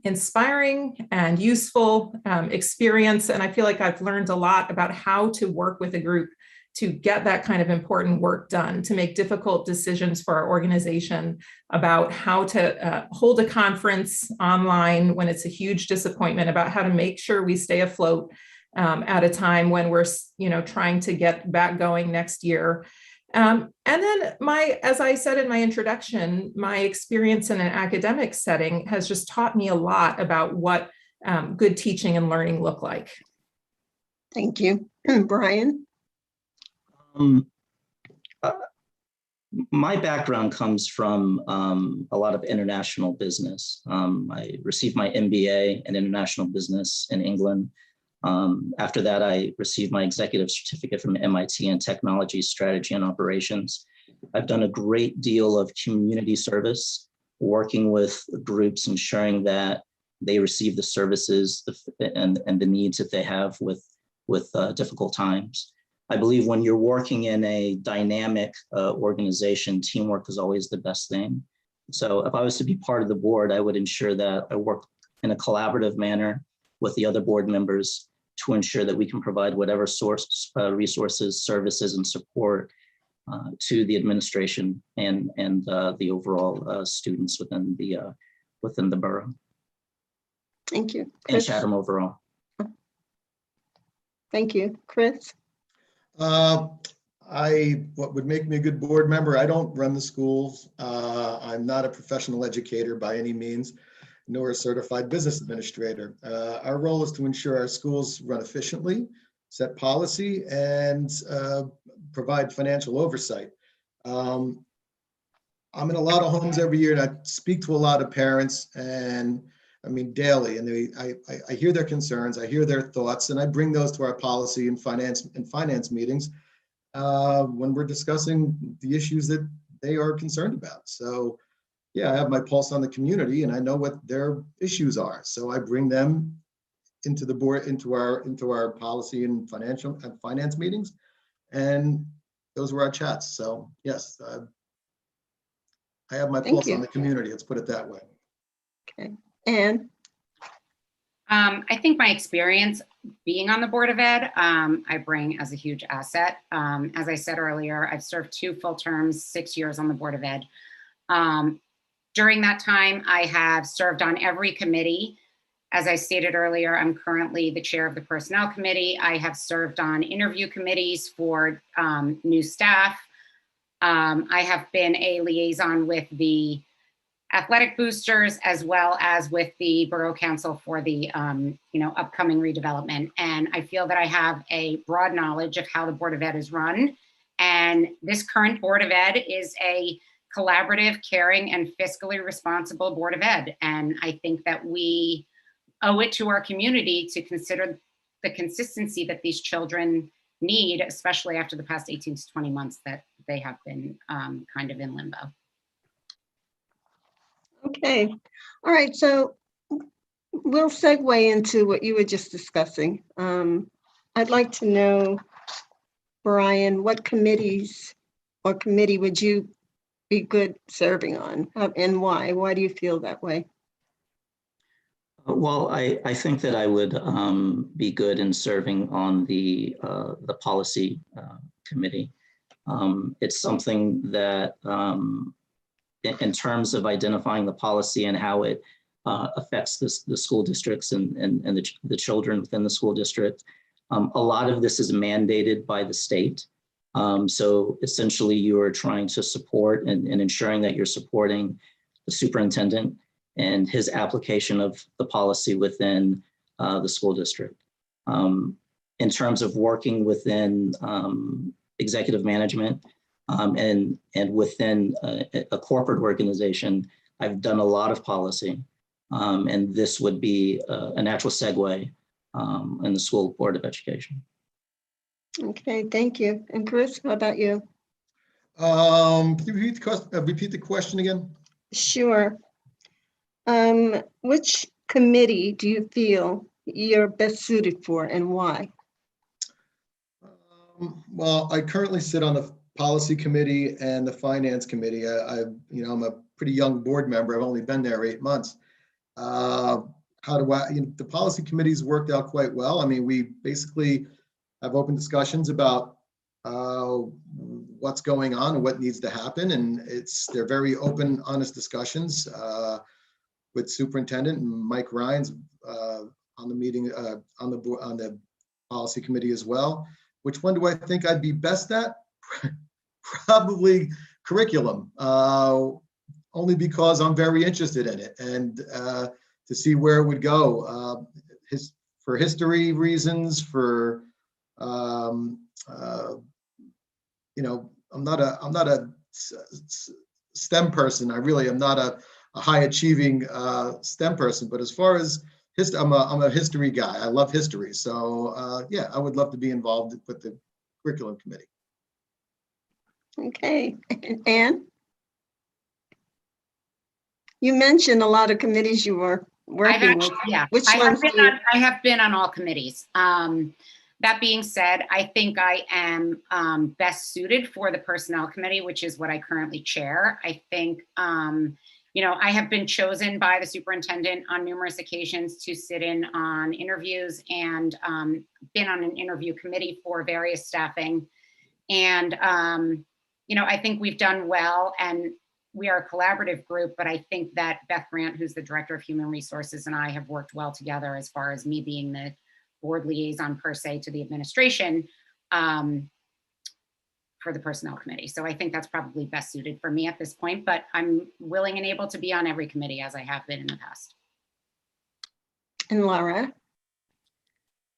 inspiring and useful experience. And I feel like I've learned a lot about how to work with a group to get that kind of important work done, to make difficult decisions for our organization about how to hold a conference online when it's a huge disappointment, about how to make sure we stay afloat at a time when we're, trying to get back going next year. And then as I said in my introduction, my experience in an academic setting has just taught me a lot about what good teaching and learning look like. Thank you. Brian? My background comes from a lot of international business. I received my MBA in international business in England. After that, I received my executive certificate from MIT in technology, strategy, and operations. I've done a great deal of community service, working with groups, ensuring that they receive the services and the needs that they have with difficult times. I believe when you're working in a dynamic organization, teamwork is always the best thing. So if I was to be part of the board, I would ensure that I work in a collaborative manner with the other board members to ensure that we can provide whatever resources, services, and support to the administration and the overall students within the borough. Thank you. And Chris? Chatham overall. Thank you. Chris? What would make me a good board member, I don't run the schools. I'm not a professional educator by any means, nor a certified business administrator. Our role is to ensure our schools run efficiently, set policy, and provide financial oversight. I'm in a lot of homes every year, and I speak to a lot of parents, and daily, and I hear their concerns, I hear their thoughts, and I bring those to our policy and finance meetings when we're discussing the issues that they are concerned about. So yeah, I have my pulse on the community, and I know what their issues are. So I bring them into the board, into our policy and finance meetings, and those were our chats. So yes, I have my pulse on the community. Let's put it that way. Okay. And I think my experience being on the Board of Ed, I bring as a huge asset. As I said earlier, I've served 2 full terms, 6 years on the Board of Ed. During that time, I have served on every committee. As I stated earlier, I'm currently the chair of the Personnel Committee. I have served on interview committees for new staff. I have been a liaison with the athletic boosters, as well as with the Borough Council for the upcoming redevelopment. And I feel that I have a broad knowledge of how the Board of Ed is run. And this current Board of Ed is a collaborative, caring, and fiscally responsible Board of Ed. And I think that we owe it to our community to consider the consistency that these children need, especially after the past 18 to 20 months that they have been kind of in limbo. okay. All right. So we'll segue into what you were just discussing. I'd like to know, Brian, what committees or committee would you be good serving on, and why? Why do you feel that way? Well, I think that I would be good in serving on the policy committee. It's something that, in terms of identifying the policy and how it affects the school districts and the children within the school district, a lot of this is mandated by the state. So essentially, you are trying to support and ensuring that you're supporting the superintendent and his application of the policy within the school district. In terms of working within executive management and within a corporate organization, I've done a lot of policy, and this would be a natural segue in the School Board of Education. Okay, thank you. And Chris, how about you? Can you repeat the question again? Sure. Which committee do you feel you're best suited for and why? Well, I currently sit on the policy committee and the finance committee. I'm a pretty young board member. I've only been there 8 months. The policy committee's worked out quite well. I mean, we basically have open discussions about what's going on and what needs to happen. And they're very open, honest discussions with Superintendent and Mike Rhines on the meeting, on the policy committee as well. Which one do I think I'd be best at? Probably curriculum, only because I'm very interested in it and to see where it would go. For history reasons, for I'm not a STEM person. I really am not a high achieving STEM person, but as far as I'm a history guy. I love history. So yeah, I would love to be involved with the curriculum committee. Okay, Anne? You mentioned a lot of committees you were working with. Which ones do you? I have been on all committees. That being said, I think I am best suited for the personnel committee, which is what I currently chair. I think, I have been chosen by the superintendent on numerous occasions to sit in on interviews and been on an interview committee for various staffing. And, I think we've done well and we are a collaborative group, but I think that Beth Grant, who's the Director of Human Resources, and I have worked well together as far as me being the board liaison per se to the administration for the personnel committee. So I think that's probably best suited for me at this point, but I'm willing and able to be on every committee as I have been in the past. And Laura?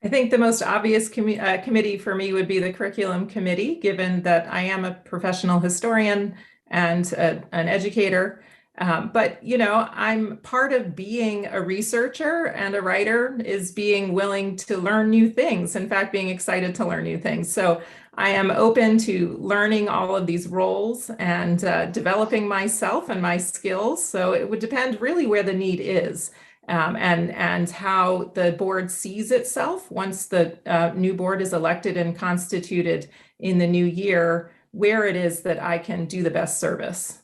I think the most obvious committee for me would be the curriculum committee, given that I am a professional historian and an educator. But, I'm part of being a researcher and a writer is being willing to learn new things. In fact, being excited to learn new things. So I am open to learning all of these roles and developing myself and my skills. So it would depend really where the need is. And how the board sees itself once the new board is elected and constituted in the new year, where it is that I can do the best service.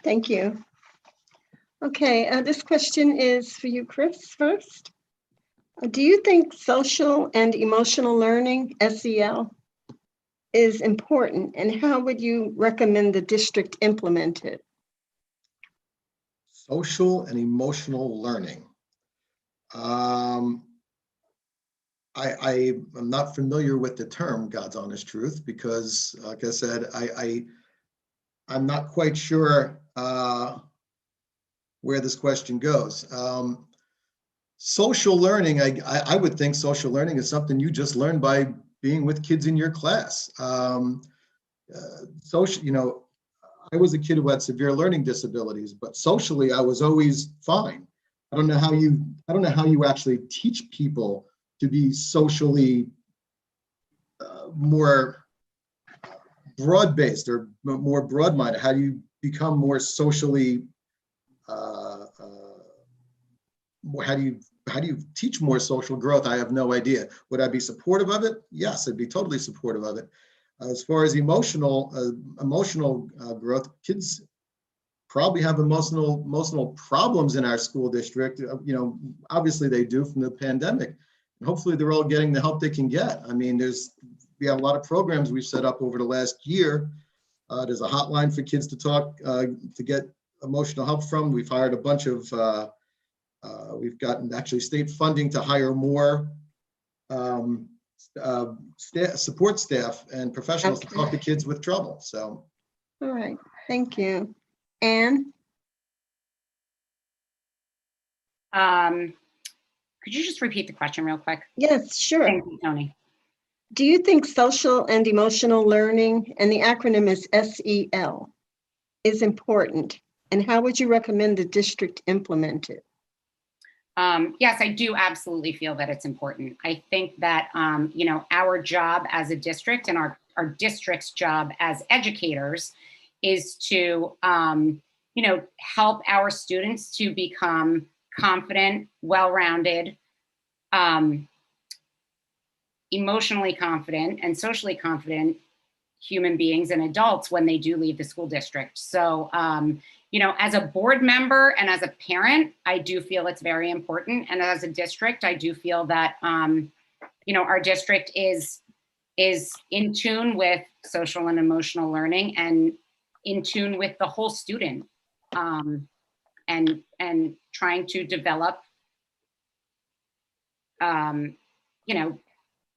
Thank you. Okay, this question is for you, Chris, first. Do you think social and emotional learning, SEL, is important, and how would you recommend the district implement it? Social and emotional learning. I am not familiar with the term, God's honest truth, because like I said, I'm not quite sure where this question goes. Social learning, I would think social learning is something you just learn by being with kids in your class. I was a kid who had severe learning disabilities, but socially I was always fine. I don't know how you actually teach people to be socially more broad-based or more broad-minded. How do you become more socially? How do you teach more social growth? I have no idea. Would I be supportive of it? Yes, I'd be totally supportive of it. As far as emotional growth, kids probably have emotional problems in our school district. Obviously they do from the pandemic. And hopefully they're all getting the help they can get. I mean, we have a lot of programs we've set up over the last year. There's a hotline for kids to talk to get emotional help from. We've hired a bunch of. We've gotten actually state funding to hire more. Support staff and professionals to talk to kids with trouble. So, all right, thank you. Anne? Could you just repeat the question real quick? Yes, sure. Thank you, Tony. Do you think social and emotional learning, and the acronym is SEL, is important? And how would you recommend the district implement it? Yes, I do absolutely feel that it's important. I think that, our job as a district and our district's job as educators is to, help our students to become confident, well-rounded, emotionally confident, and socially confident human beings and adults when they do leave the school district. So, as a board member and as a parent, I do feel it's very important. And as a district, I do feel that, our district is in tune with social and emotional learning and in tune with the whole student, and trying to develop,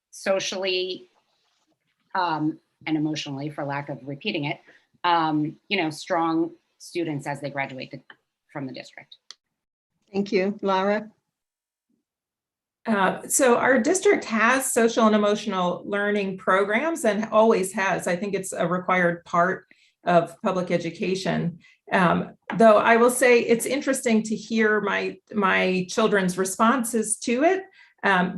socially and emotionally, for lack of repeating it, strong students as they graduate from the district. Thank you. Lara? So our district has social and emotional learning programs and always has. I think it's a required part of public education. Though I will say it's interesting to hear my children's responses to it.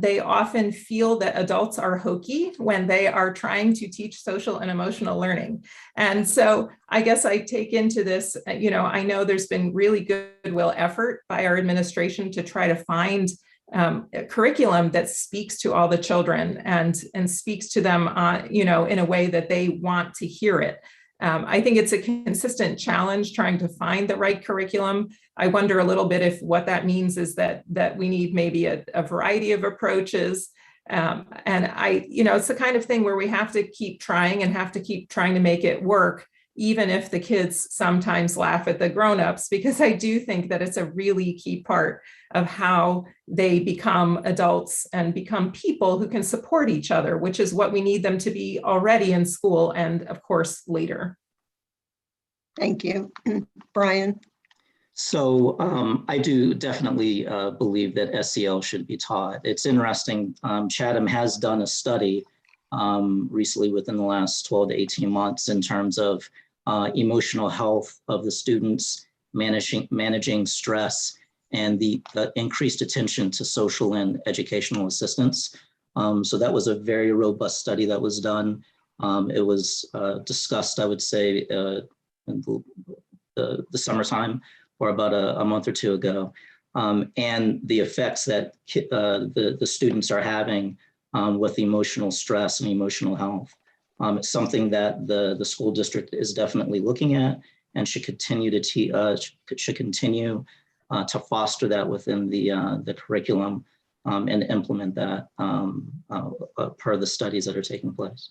They often feel that adults are hokey when they are trying to teach social and emotional learning. And so I guess I take into this, I know there's been really goodwill effort by our administration to try to find a curriculum that speaks to all the children and speaks to them, in a way that they want to hear it. I think it's a consistent challenge trying to find the right curriculum. I wonder a little bit if what that means is that we need maybe a variety of approaches. And it's the kind of thing where we have to keep trying and have to keep trying to make it work, even if the kids sometimes laugh at the grownups, because I do think that it's a really key part of how they become adults and become people who can support each other, which is what we need them to be already in school and, of course, later. Thank you. Brian? So I do definitely believe that SEL should be taught. It's interesting. Chatham has done a study recently within the last 12 to 18 months in terms of emotional health of the students, managing stress, and the increased attention to social and educational assistance. So that was a very robust study that was done. It was discussed, I would say, in the summertime, or about a month or two ago, and the effects that the students are having with emotional stress and emotional health. It's something that the school district is definitely looking at and should continue to foster that within the curriculum and implement that per the studies that are taking place.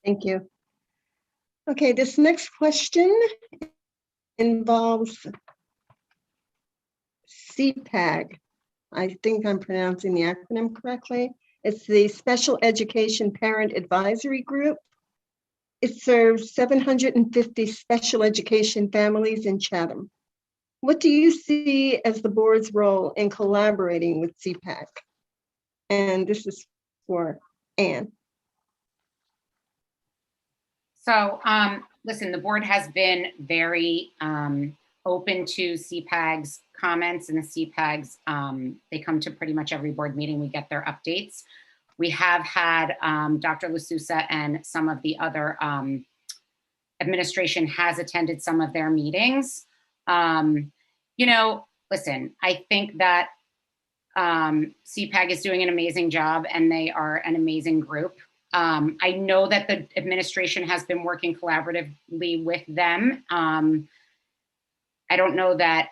Thank you. Okay, this next question involves Cpag. I think I'm pronouncing the acronym correctly. It's the Special Education Parent Advisory Group. It serves 750 special education families in Chatham. What do you see as the board's role in collaborating with Cpag? And this is for Anne. So, listen, the board has been very open to Cpag's comments, and the Cpags, they come to pretty much every board meeting. We get their updates. We have had Dr. LaSousa and some of the other administration has attended some of their meetings. Listen, I think that Cpag is doing an amazing job and they are an amazing group. I know that the administration has been working collaboratively with them. I don't know that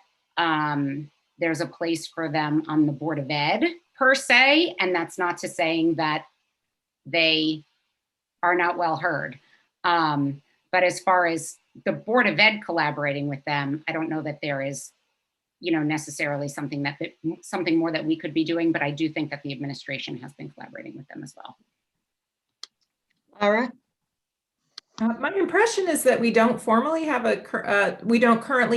there's a place for them on the Board of Ed per se, and that's not to saying that they are not well heard. But as far as the Board of Ed collaborating with them, I don't know that there is, necessarily something more that we could be doing, but I do think that the administration has been collaborating with them as well. Lara? My impression is that we don't currently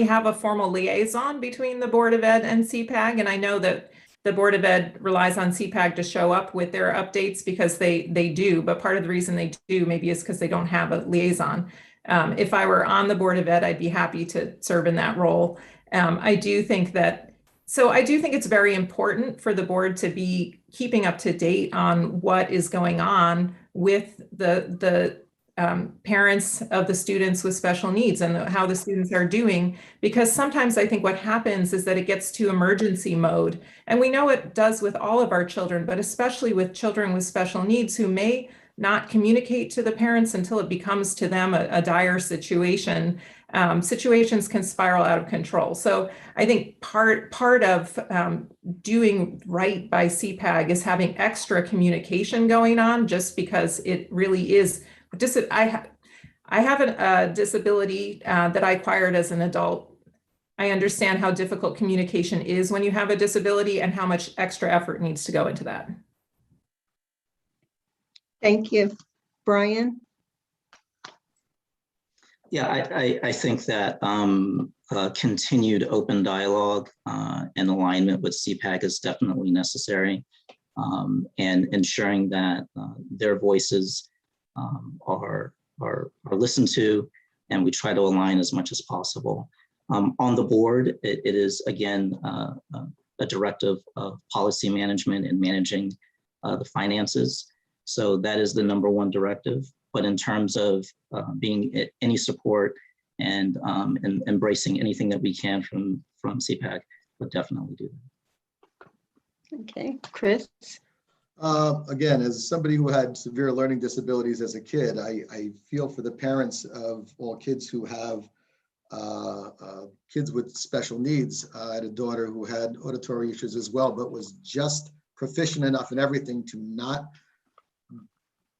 have a formal liaison between the Board of Ed and Cpag, and I know that the Board of Ed relies on Cpag to show up with their updates because they do, but part of the reason they do maybe is because they don't have a liaison. If I were on the Board of Ed, I'd be happy to serve in that role. I do think that So I do think it's very important for the board to be keeping up to date on what is going on with the parents of the students with special needs and how the students are doing, because sometimes I think what happens is that it gets to emergency mode. And we know it does with all of our children, but especially with children with special needs who may not communicate to the parents until it becomes to them a dire situation. Situations can spiral out of control. So I think part of doing right by CPAG is having extra communication going on, just because it really is. I have a disability that I acquired as an adult. I understand how difficult communication is when you have a disability and how much extra effort needs to go into that. Thank you. Brian? Yeah, I think that continued open dialogue and alignment with CPAC is definitely necessary, and ensuring that their voices are listened to, and we try to align as much as possible. On the board, it is again a directive of policy management and managing the finances. So that is the #1 directive. But in terms of being any support and embracing anything that we can from CPAC, we'll definitely do that. Okay, Chris? Again, as somebody who had severe learning disabilities as a kid, I feel for the parents of all kids who have kids with special needs. I had a daughter who had auditory issues as well, but was just proficient enough in everything to not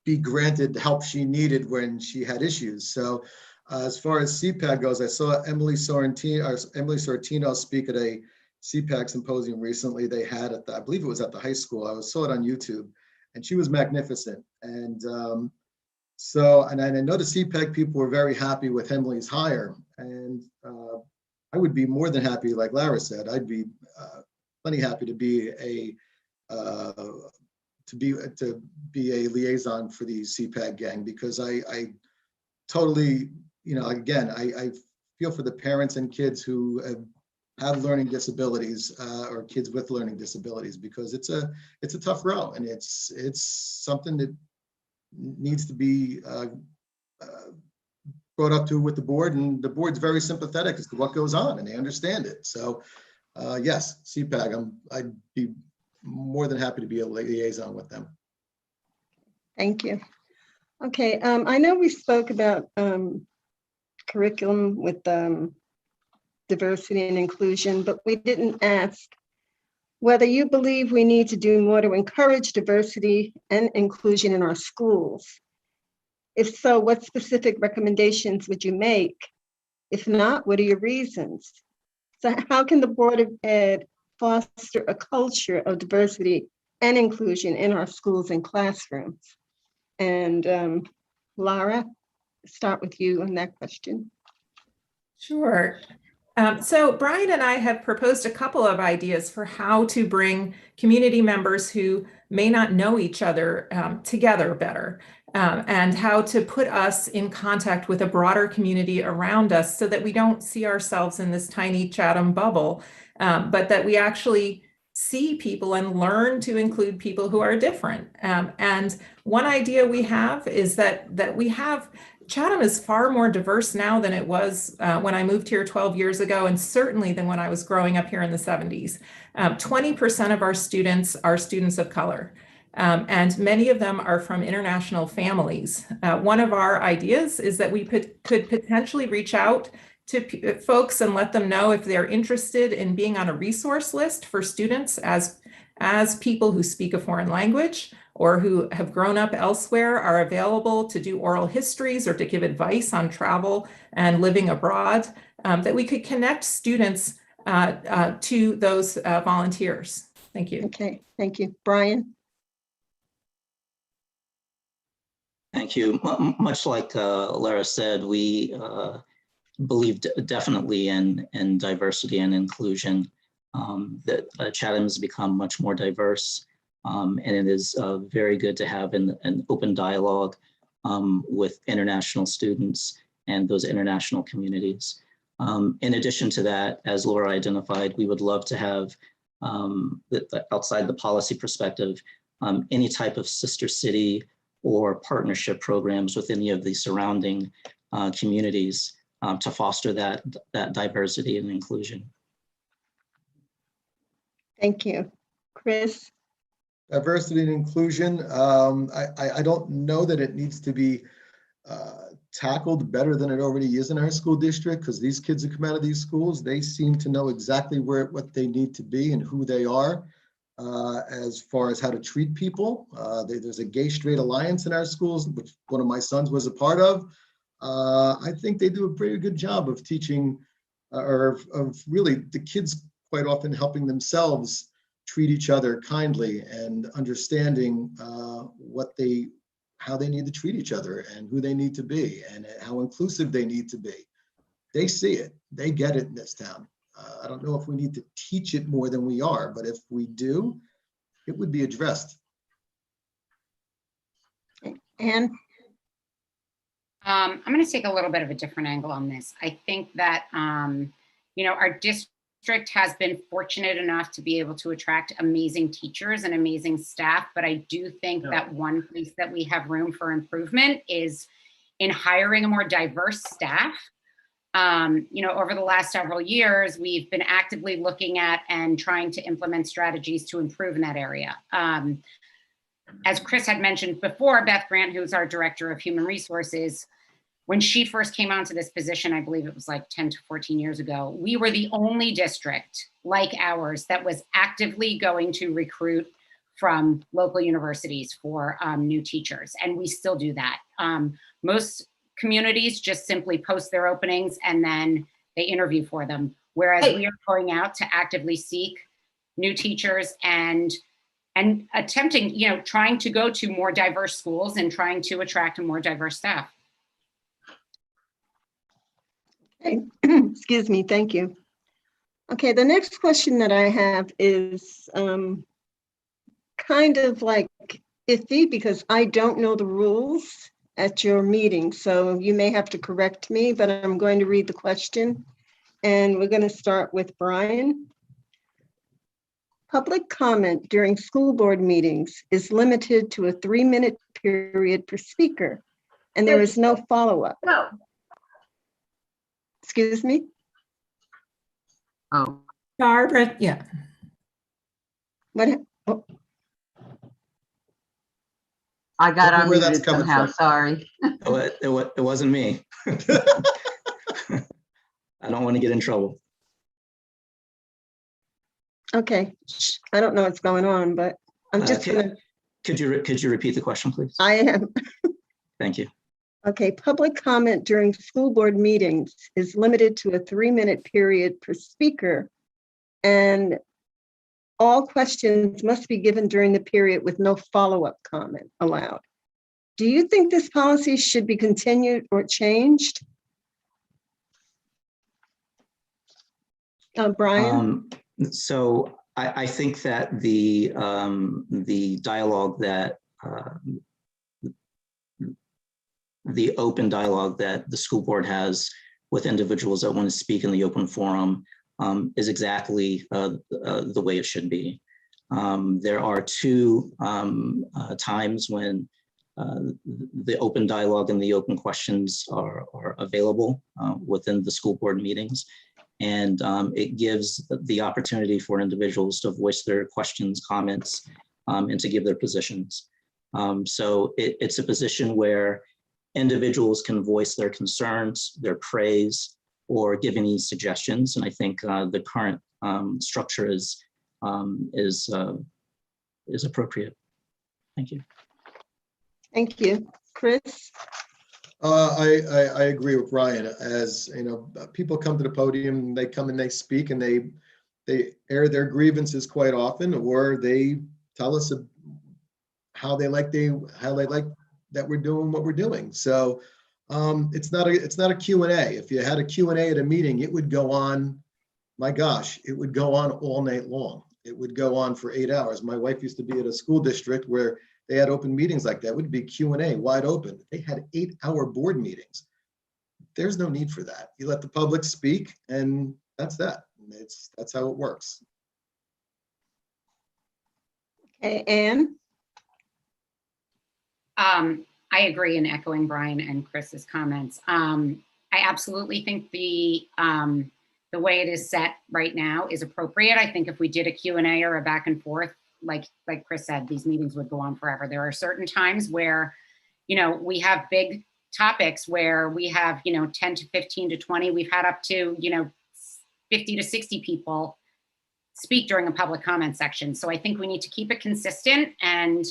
be granted the help she needed when she had issues. So as far as CPAC goes, I saw Emily Sorrentino speak at a CPAC symposium recently. They had at I believe it was at the high school. I saw it on YouTube, and she was magnificent. And and I know the CPAC people were very happy with Emily's hire. And I would be more than happy, like Lara said, I'd be plenty happy to be a liaison for the CPAC gang, because I totally, again, I feel for the parents and kids who have learning disabilities or kids with learning disabilities, because it's a tough row, and it's something that needs to be brought up to with the board, and the board's very sympathetic as to what goes on, and they understand it. So yes, CPAC, I'd be more than happy to be a liaison with them. Thank you. Okay, I know we spoke about curriculum with diversity and inclusion, but we didn't ask whether you believe we need to do more to encourage diversity and inclusion in our schools. If so, what specific recommendations would you make? If not, what are your reasons? So how can the Board of Ed foster a culture of diversity and inclusion in our schools and classrooms? And Lara, start with you on that question. Sure. So Brian and I have proposed a couple of ideas for how to bring community members who may not know each other together better, and how to put us in contact with a broader community around us, so that we don't see ourselves in this tiny Chatham bubble, but that we actually see people and learn to include people who are different. And one idea we have is that Chatham is far more diverse now than it was when I moved here 12 years ago, and certainly than when I was growing up here in the 70s. 20% of our students are students of color, and many of them are from international families. One of our ideas is that we could potentially reach out to folks and let them know if they're interested in being on a resource list for students as people who speak a foreign language or who have grown up elsewhere are available to do oral histories or to give advice on travel and living abroad, that we could connect students to those volunteers. Thank you. Okay, thank you. Brian? Thank you. Much like Lara said, we believe definitely in diversity and inclusion, that Chatham has become much more diverse. And it is very good to have an open dialogue with international students and those international communities. In addition to that, as Laura identified, we would love to have, outside the policy perspective, any type of sister city or partnership programs with any of the surrounding communities to foster that diversity and inclusion. Thank you. Chris? Diversity and inclusion, I don't know that it needs to be tackled better than it already is in our school district, because these kids who come out of these schools, they seem to know exactly what they need to be and who they are as far as how to treat people. There's a gay straight alliance in our schools, which one of my sons was a part of. I think they do a pretty good job of teaching or of really the kids quite often helping themselves treat each other kindly and understanding how they need to treat each other and who they need to be and how inclusive they need to be. They see it, they get it in this town. I don't know if we need to teach it more than we are, but if we do, it would be addressed. Anne? I'm going to take a little bit of a different angle on this. I think that, our district has been fortunate enough to be able to attract amazing teachers and amazing staff, but I do think that one place that we have room for improvement is in hiring a more diverse staff. Over the last several years, we've been actively looking at and trying to implement strategies to improve in that area. As Chris had mentioned before, Beth Grant, who's our Director of Human Resources, when she first came onto this position, I believe it was like 10 to 14 years ago, we were the only district like ours that was actively going to recruit from local universities for new teachers. And we still do that. Most communities just simply post their openings and then they interview for them. Whereas we are going out to actively seek new teachers and attempting, trying to go to more diverse schools and trying to attract a more diverse staff. Okay. Excuse me, thank you. Okay, the next question that I have is kind of like iffy because I don't know the rules at your meeting, so you may have to correct me, but I'm going to read the question and we're going to start with Brian. Public comment during school board meetings is limited to a 3-minute period per speaker, and there is no follow-up. No. Excuse me? Oh, Barbara, yeah. What? Oh, I got Don't know where that's unmuted coming somehow, from. sorry. It wasn't me. I don't want to get in trouble. okay, I don't know what's going on, but I'm just gonna. Could you repeat the question, please? I am. Thank you. Okay, public comment during school board meetings is limited to a 3-minute period per speaker, and all questions must be given during the period with no follow-up comment allowed. Do you think this policy should be continued or changed? Brian? So I think that the dialogue that the open dialogue that the school board has with individuals that want to speak in the open forum is exactly the way it should be. There are two times when the open dialogue and the open questions are available within the school board meetings. And it gives the opportunity for individuals to voice their questions, comments, and to give their positions. So it's a position where individuals can voice their concerns, their praise, or give any suggestions. And I think the current structure is appropriate. Thank you. Thank you. Chris? I agree with Brian. As you know, people come to the podium, they come and they speak and they air their grievances quite often, or they tell us how they like that we're doing what we're doing. So it's not a Q&A. If you had a Q&A at a meeting, it would go on, my gosh, it would go on all night long. It would go on for 8 hours. My wife used to be at a school district where they had open meetings like that. It would be Q&A wide open. They had 8-hour board meetings. there's no need for that. You let the public speak, and that's that. That's how it works. Okay, Anne? I agree in echoing Brian and Chris's comments. I absolutely think the way it is set right now is appropriate. I think if we did a Q&A or a back and forth, like Chris said, these meetings would go on forever. There are certain times where, we have big topics where we have, 10 to 15 to 20, we've had up to, 50 to 60 people speak during a public comment section. So I think we need to keep it consistent and,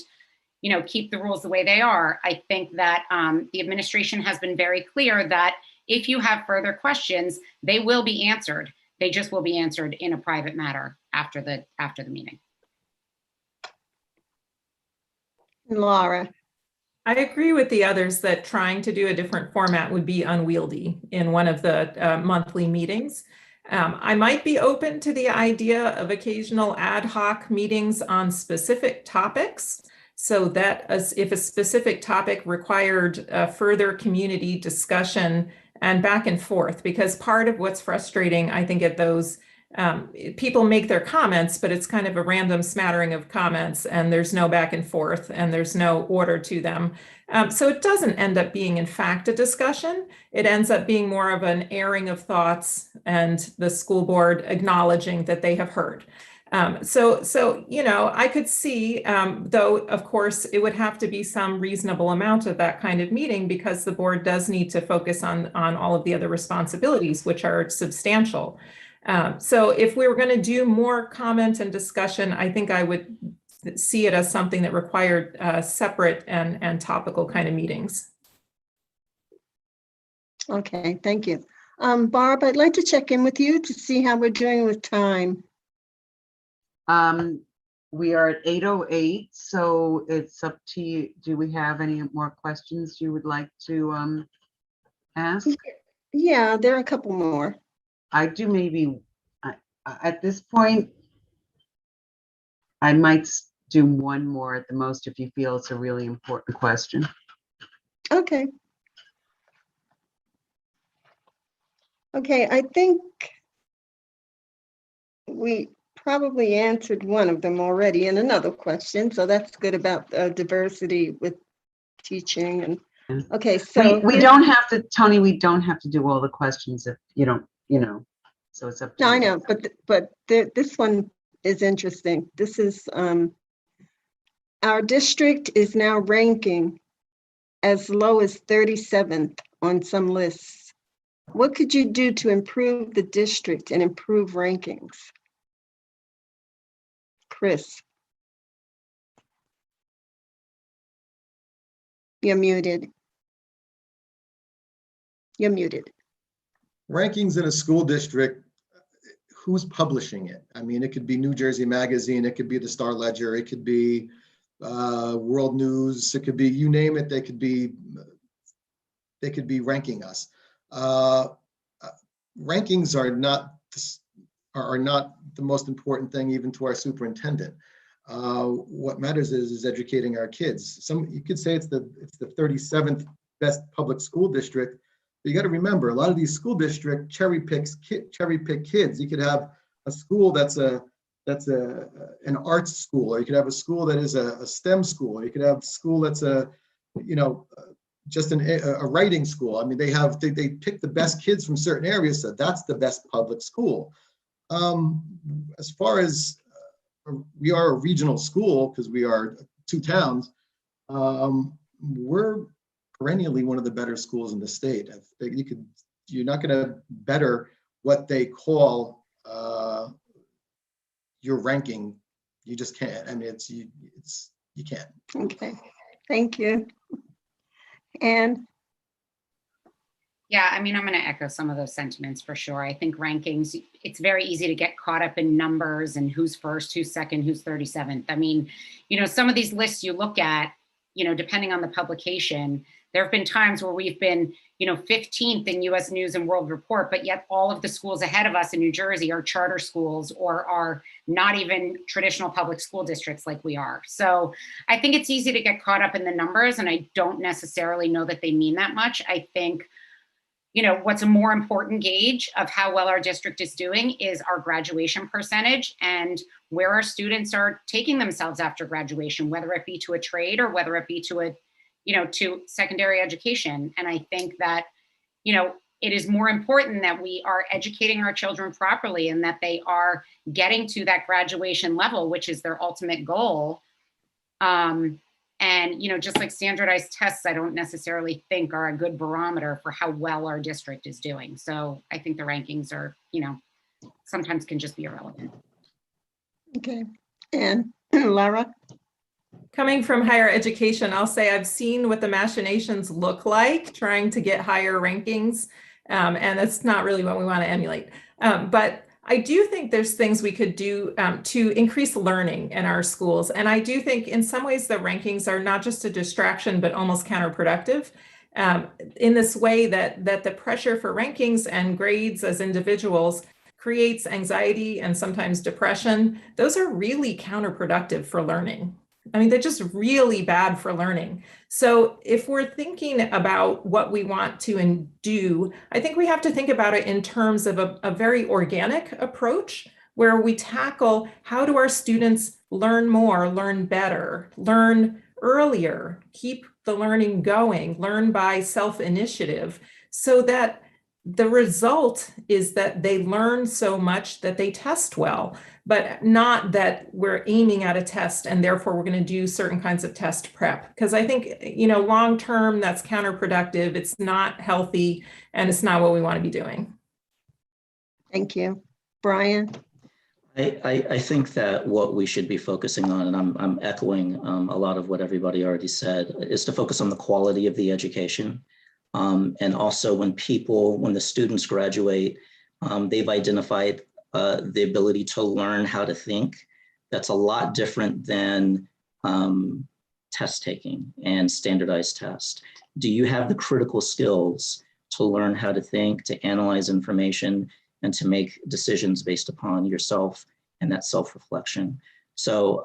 keep the rules the way they are. I think that the administration has been very clear that if you have further questions, they will be answered. They just will be answered in a private matter after the meeting. Laura? I agree with the others that trying to do a different format would be unwieldy in one of the monthly meetings. I might be open to the idea of occasional ad hoc meetings on specific topics, so that if a specific topic required further community discussion and back and forth, because part of what's frustrating, I think, at those people make their comments, but it's kind of a random smattering of comments, and there's no back and forth, and there's no order to them. So it doesn't end up being, in fact, a discussion. It ends up being more of an airing of thoughts and the school board acknowledging that they have heard. So I could see, though, of course, it would have to be some reasonable amount of that kind of meeting, because the board does need to focus on all of the other responsibilities, which are substantial. So if we were going to do more comment and discussion, I think I would see it as something that required separate and topical kind of meetings. Okay, thank you. Barb, I'd like to check in with you to see how we're doing with time. We are at 8:08, so it's up to you. Do we have any more questions you would like to ask? Yeah, there are a couple more. I do maybe, at this point, I might do one more at the most if you feel it's a really important question. Okay. Okay, I think we probably answered one of them already in another question, so that's good about diversity with teaching. And okay, so we don't have to, Tony, we don't have to do all the questions if you don't, so it's up to you. I know, but this one is interesting. This is our district is now ranking as low as 37th on some lists. What could you do to improve the district and improve rankings? Chris. You're muted. You're muted. Rankings in a school district, who's publishing it? I mean, it could be New Jersey Magazine, it could be the Star Ledger, it could be World News, it could be, you name it, they could be ranking us. Rankings are not the most important thing, even to our superintendent. What matters is educating our kids. You could say it's the 37th best public school district, but you got to remember, a lot of these school districts cherry pick kids. You could have a school that's an arts school, or you could have a school that is a STEM school, or you could have a school that's just a writing school. I mean, they pick the best kids from certain areas, so that's the best public school. As far as we are a regional school, because we are 2 towns, we're perennially one of the better schools in the state. You're not going to better what they call your ranking. You just can't. I mean, you can't. Okay, thank you. And yeah, I mean, I'm going to echo some of those sentiments for sure. I think rankings, it's very easy to get caught up in numbers and who's first, who's second, who's 37th. I mean, some of these lists you look at, depending on the publication, there have been times where we've been, 15th in US News and World Report, but yet all of the schools ahead of us in New Jersey are charter schools or are not even traditional public school districts like we are. So I think it's easy to get caught up in the numbers, and I don't necessarily know that they mean that much. I think what's a more important gauge of how well our district is doing is our graduation percentage and where our students are taking themselves after graduation, whether it be to a trade or whether it be to to secondary education. And I think that, it is more important that we are educating our children properly and that they are getting to that graduation level, which is their ultimate goal. And, just like standardized tests, I don't necessarily think are a good barometer for how well our district is doing. So I think the rankings are, sometimes can just be irrelevant. Okay. And Lara? Coming from higher education, I'll say I've seen what the machinations look like trying to get higher rankings. And that's not really what we want to emulate. But I do think there's things we could do to increase learning in our schools. And I do think in some ways the rankings are not just a distraction, but almost counterproductive in this way that the pressure for rankings and grades as individuals creates anxiety and sometimes depression. Those are really counterproductive for learning. I mean, they're just really bad for learning. So if we're thinking about what we want to do, I think we have to think about it in terms of a very organic approach where we tackle how do our students learn more, learn better, learn earlier, keep the learning going, learn by self-initiative, so that the result is that they learn so much that they test well, but not that we're aiming at a test and therefore we're going to do certain kinds of test prep. Because I think, long term, that's counterproductive. It's not healthy and it's not what we want to be doing. Thank you. Brian? I think that what we should be focusing on, and I'm echoing a lot of what everybody already said, is to focus on the quality of the education. And also when the students graduate, they've identified the ability to learn how to think. That's a lot different than test taking and standardized tests. Do you have the critical skills to learn how to think, to analyze information, and to make decisions based upon yourself and that self-reflection? So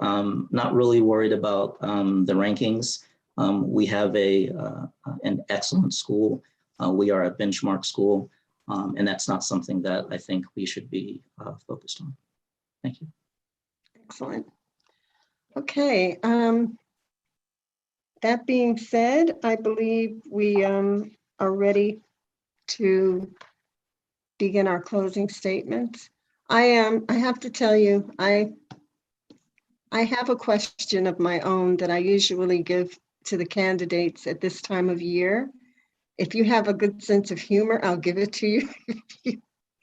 not really worried about the rankings. We have an excellent school. We are a benchmark school, and that's not something that I think we should be focused on. Thank you. Excellent. Okay. That being said, I believe we are ready to begin our closing statements. I have to tell you, I have a question of my own that I usually give to the candidates at this time of year. If you have a good sense of humor, I'll give it to you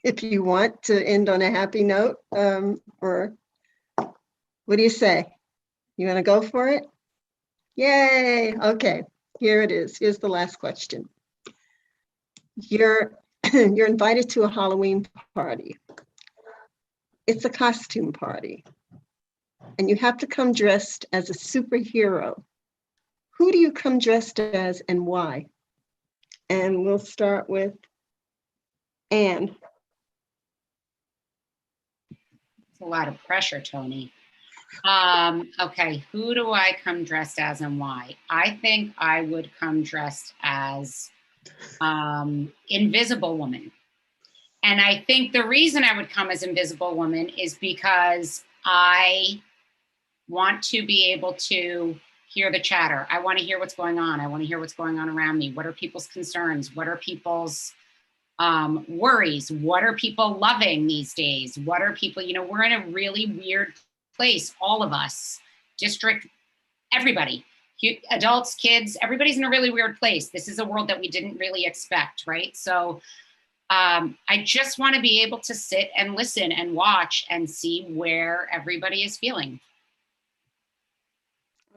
if you want to end on a happy note. Or what do you say? You want to go for it? Yay. Okay, here it is. Here's the last question. You're invited to a Halloween party. It's a costume party, and you have to come dressed as a superhero. Who do you come dressed as and why? And we'll start with Anne. It's a lot of pressure, Tony. Okay, who do I come dressed as and why? I think I would come dressed as Invisible Woman. And I think the reason I would come as Invisible Woman is because I want to be able to hear the chatter. I want to hear what's going on. I want to hear what's going on around me. What are people's concerns? What are people's worries? What are people loving these days? What are people, we're in a really weird place, all of us, district, everybody, adults, kids, everybody's in a really weird place. This is a world that we didn't really expect, right? So I just want to be able to sit and listen and watch and see where everybody is feeling.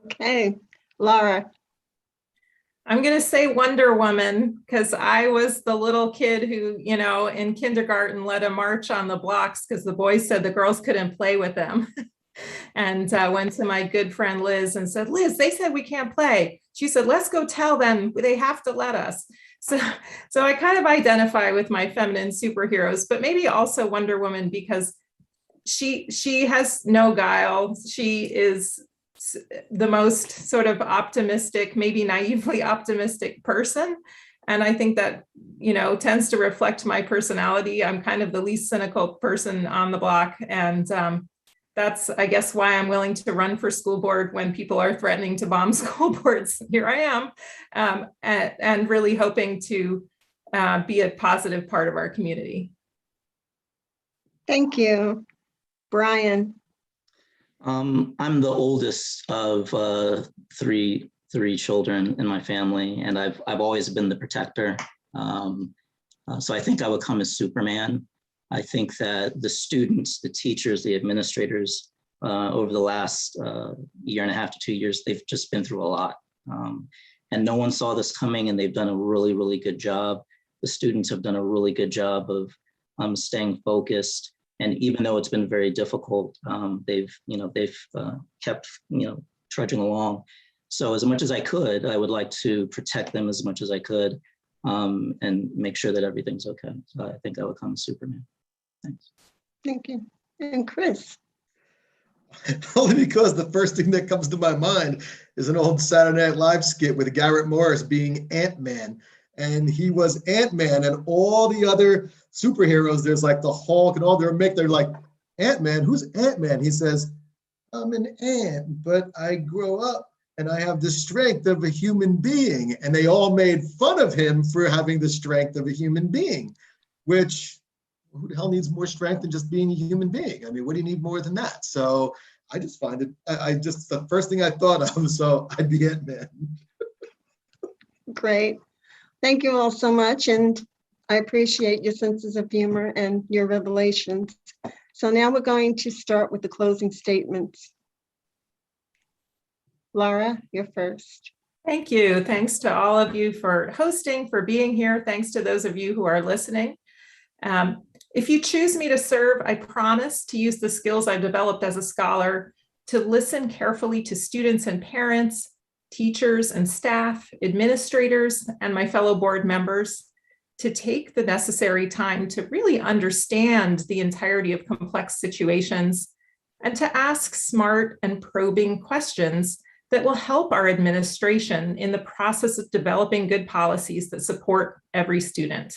Okay, Laura. I'm going to say Wonder Woman because I was the little kid who, in kindergarten led a march on the blocks because the boys said the girls couldn't play with them. And went to my good friend Liz and said, Liz, they said we can't play. She said, let's go tell them they have to let us. So I kind of identify with my feminine superheroes, but maybe also Wonder Woman because she has no guile. She is the most sort of optimistic, maybe naively optimistic person. And I think that, you know, tends to reflect my personality. I'm kind of the least cynical person on the block. And that's, I guess, why I'm willing to run for school board when people are threatening to bomb school boards. Here I am, and really hoping to be a positive part of our community. Thank you. Brian. I'm the oldest of three children in my family, and I've always been the protector. So I think I would come as Superman. I think that the students, the teachers, the administrators over the last year and a half to 2 years, they've just been through a lot. And no one saw this coming, and they've done a really, really good job. The students have done a really good job of staying focused. And even though it's been very difficult, they've kept, trudging along. So as much as I could, I would like to protect them as much as I could, and make sure that everything's okay. So I think I would come as Superman. Thanks. Thank you. And Chris. Only because the first thing that comes to my mind is an old Saturday Night Live skit with Garrett Morris being Ant-Man. And he was Ant-Man, and all the other superheroes, there's like the Hulk and all, they're like, Ant-Man, who's Ant-Man? He says, I'm an ant, but I grow up and I have the strength of a human being. And they all made fun of him for having the strength of a human being, which, who the hell needs more strength than just being a human being? I mean, what do you need more than that? So I just find it, the first thing I thought of, so I'd be Ant-Man. Great. Thank you all so much. And I appreciate your senses of humor and your revelations. So now we're going to start with the closing statements. Laura, you're first. Thank you. Thanks to all of you for hosting, for being here. Thanks to those of you who are listening. If you choose me to serve, I promise to use the skills I've developed as a scholar to listen carefully to students and parents, teachers and staff, administrators, and my fellow board members, to take the necessary time to really understand the entirety of complex situations and to ask smart and probing questions that will help our administration in the process of developing good policies that support every student.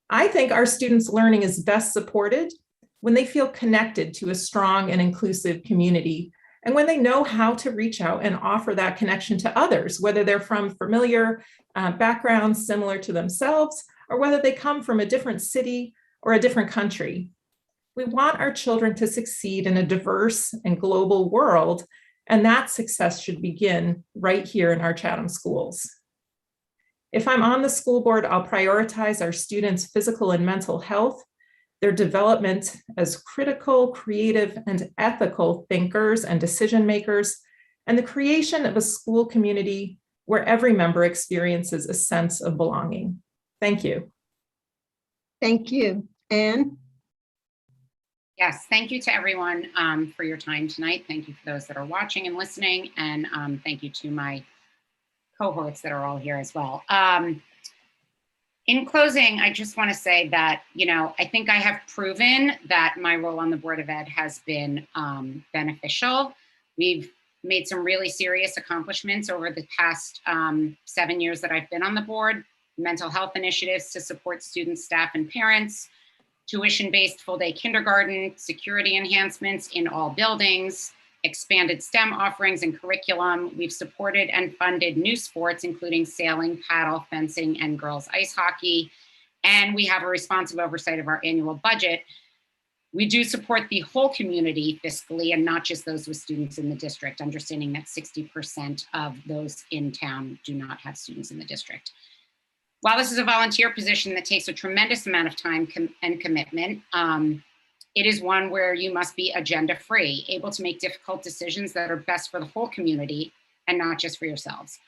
I think our students' learning is best supported when they feel connected to a strong and inclusive community, and when they know how to reach out and offer that connection to others, whether they're from familiar backgrounds similar to themselves, or whether they come from a different city or a different country. We want our children to succeed in a diverse and global world, and that success should begin right here in our Chatham schools. If I'm on the school board, I'll prioritize our students' physical and mental health, their development as critical, creative, and ethical thinkers and decision makers, and the creation of a school community where every member experiences a sense of belonging. Thank you. Thank you. Anne? Yes, thank you to everyone for your time tonight. Thank you for those that are watching and listening, and thank you to my cohorts that are all here as well. In closing, I just want to say that, I think I have proven that my role on the Board of Ed has been beneficial. We've made some really serious accomplishments over the past 7 years that I've been on the board. Mental health initiatives to support students, staff, and parents, tuition-based full-day kindergarten, security enhancements in all buildings, expanded STEM offerings and curriculum. We've supported and funded new sports, including sailing, paddle, fencing, and girls ice hockey. And we have a responsive oversight of our annual budget. We do support the whole community fiscally, and not just those with students in the district, understanding that 60% of those in town do not have students in the district. While this is a volunteer position that takes a tremendous amount of time and commitment, it is one where you must be agenda-free, able to make difficult decisions that are best for the whole community and not just for yourselves.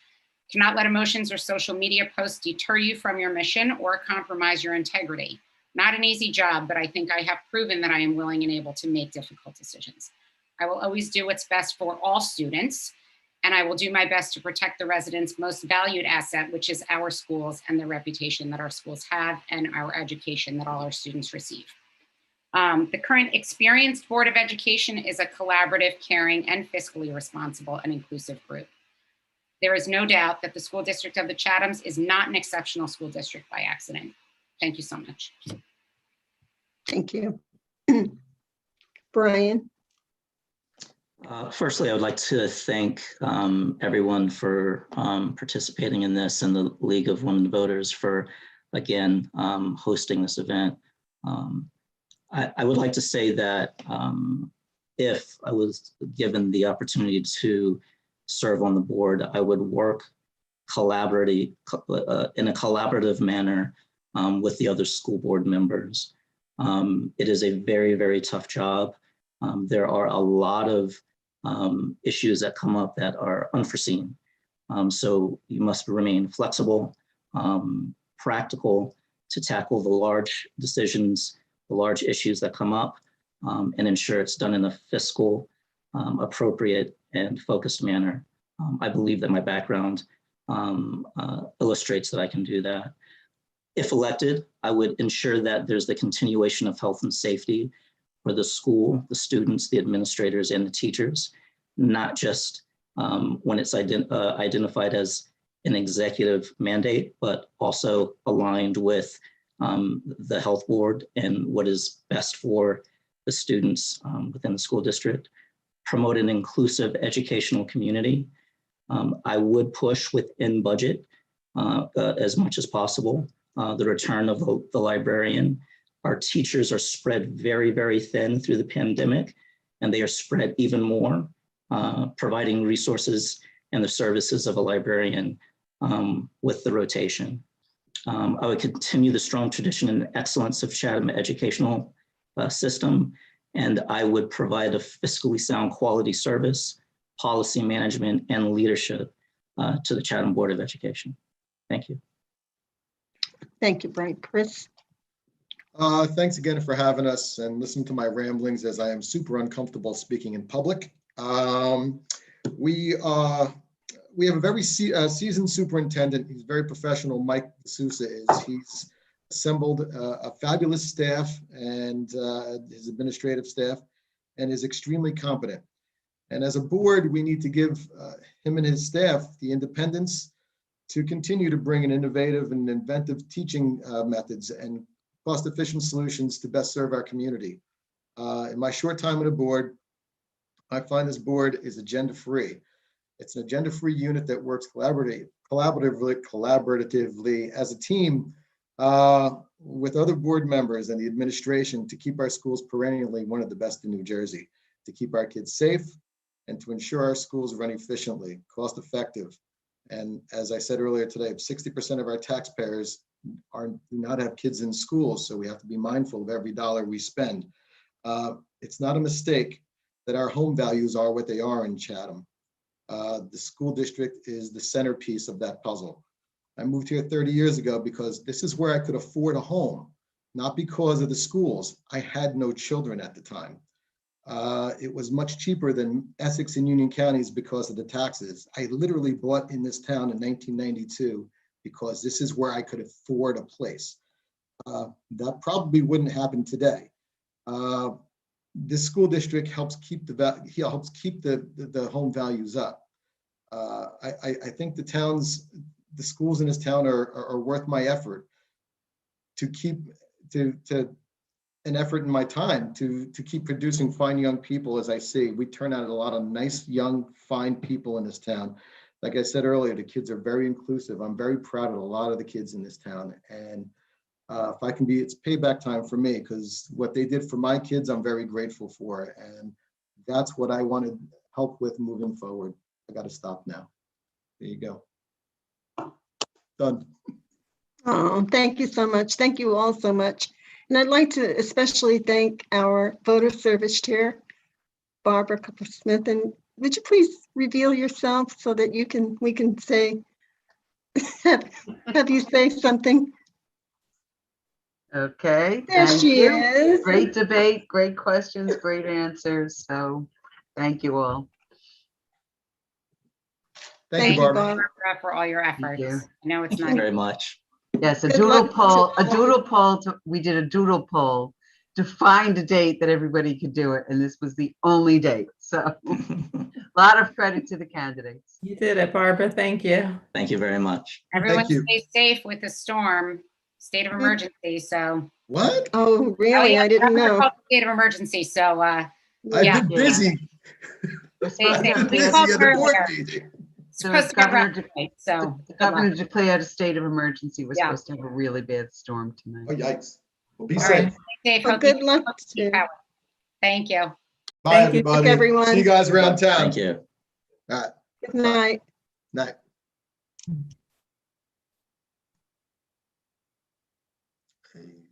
Cannot let emotions or social media posts deter you from your mission or compromise your integrity. Not an easy job, but I think I have proven that I am willing and able to make difficult decisions. I will always do what's best for all students, and I will do my best to protect the residents' most valued asset, which is our schools and the reputation that our schools have and our education that all our students receive. The current experienced Board of Education is a collaborative, caring, and fiscally responsible and inclusive group. There is no doubt that the school district of the Chathams is not an exceptional school district by accident. Thank you so much. Thank you. Brian? Firstly, I would like to thank everyone for participating in this, and the League of Women Voters for, again, hosting this event. I would like to say that if I was given the opportunity to serve on the board, I would work in a collaborative manner with the other school board members. It is a very, very tough job. There are a lot of issues that come up that are unforeseen. So you must remain flexible, practical to tackle the large decisions, the large issues that come up, and ensure it's done in a fiscal, appropriate, and focused manner. I believe that my background illustrates that I can do that. If elected, I would ensure that there's the continuation of health and safety for the school, the students, the administrators, and the teachers, not just when it's identified as an executive mandate, but also aligned with the health board and what is best for the students within the school district. Promote an inclusive educational community. I would push within budget as much as possible. The return of the librarian. Our teachers are spread very, very thin through the pandemic, and they are spread even more, providing resources and the services of a librarian with the rotation. I would continue the strong tradition and excellence of Chatham educational system, and I would provide a fiscally sound quality service, policy management, and leadership to the Chatham Board of Education. Thank you. Thank you, Brian. Chris? Thanks again for having us and listen to my ramblings, as I am super uncomfortable speaking in public. We have a very seasoned superintendent. He's very professional. Mike D'Souza is. He's assembled a fabulous staff and his administrative staff, and is extremely competent. And as a board, we need to give him and his staff the independence to continue to bring in innovative and inventive teaching methods and cost-efficient solutions to best serve our community. In my short time on the board, I find this board is agenda-free. It's an agenda-free unit that works collaboratively as a team with other board members and the administration to keep our schools perennially one of the best in New Jersey, to keep our kids safe, and to ensure our schools run efficiently, cost-effective. And as I said earlier today, 60% of our taxpayers do not have kids in schools, so we have to be mindful of every dollar we spend. It's not a mistake that our home values are what they are in Chatham. The school district is the centerpiece of that puzzle. I moved here 30 years ago because this is where I could afford a home, not because of the schools. I had no children at the time. It was much cheaper than Essex and Union counties because of the taxes. I literally bought in this town in 1992 because this is where I could afford a place. That probably wouldn't happen today. This school district helps keep the home values up. I think the schools in this town are worth my effort to keep an effort in my time to keep producing fine young people. As I see, we turn out a lot of nice, young, fine people in this town. Like I said earlier, the kids are very inclusive. I'm very proud of a lot of the kids in this town. And if I can be, it's payback time for me, because what they did for my kids, I'm very grateful for. And that's what I want to help with moving forward. I got to stop now. There you go. Done. Oh, thank you so much. Thank you all so much. And I'd like to especially thank our voter service chair, Barbara Cooper-Smith. And would you please reveal yourself so that we can say, have you say something? Okay, There thank she you. is. Great debate, great questions, great answers. So thank you all. Thank you, Barbara. Barbara, for all your efforts. you. I know it's Thank you not very much. Yes, a Good doodle luck to poll, all. we did a doodle poll to find a date that everybody could do it. And this was the only date. So lot of credit to the candidates. You did it, Barbara. Thank you. Thank you very much. Everyone you. stay safe with the storm, state of emergency, so. What? Oh, really? yeah, I didn't Governor know. called State of emergency, so, I've Yeah. been busy. We're Stay supposed to safe. have We the- called Busy at the board earlier. meeting. It's supposed to get Governor rough tonight, so. The governor declared a state of emergency. We're Yeah. supposed to have a really bad storm Oh, tonight. yikes. Well, be All safe. right. Stay safe. Well, Hope you good luck keep to power. Thank you. Bye, Thank you. everybody. everyone. See you guys around town. Thank you. All right. good night. Night. Okay.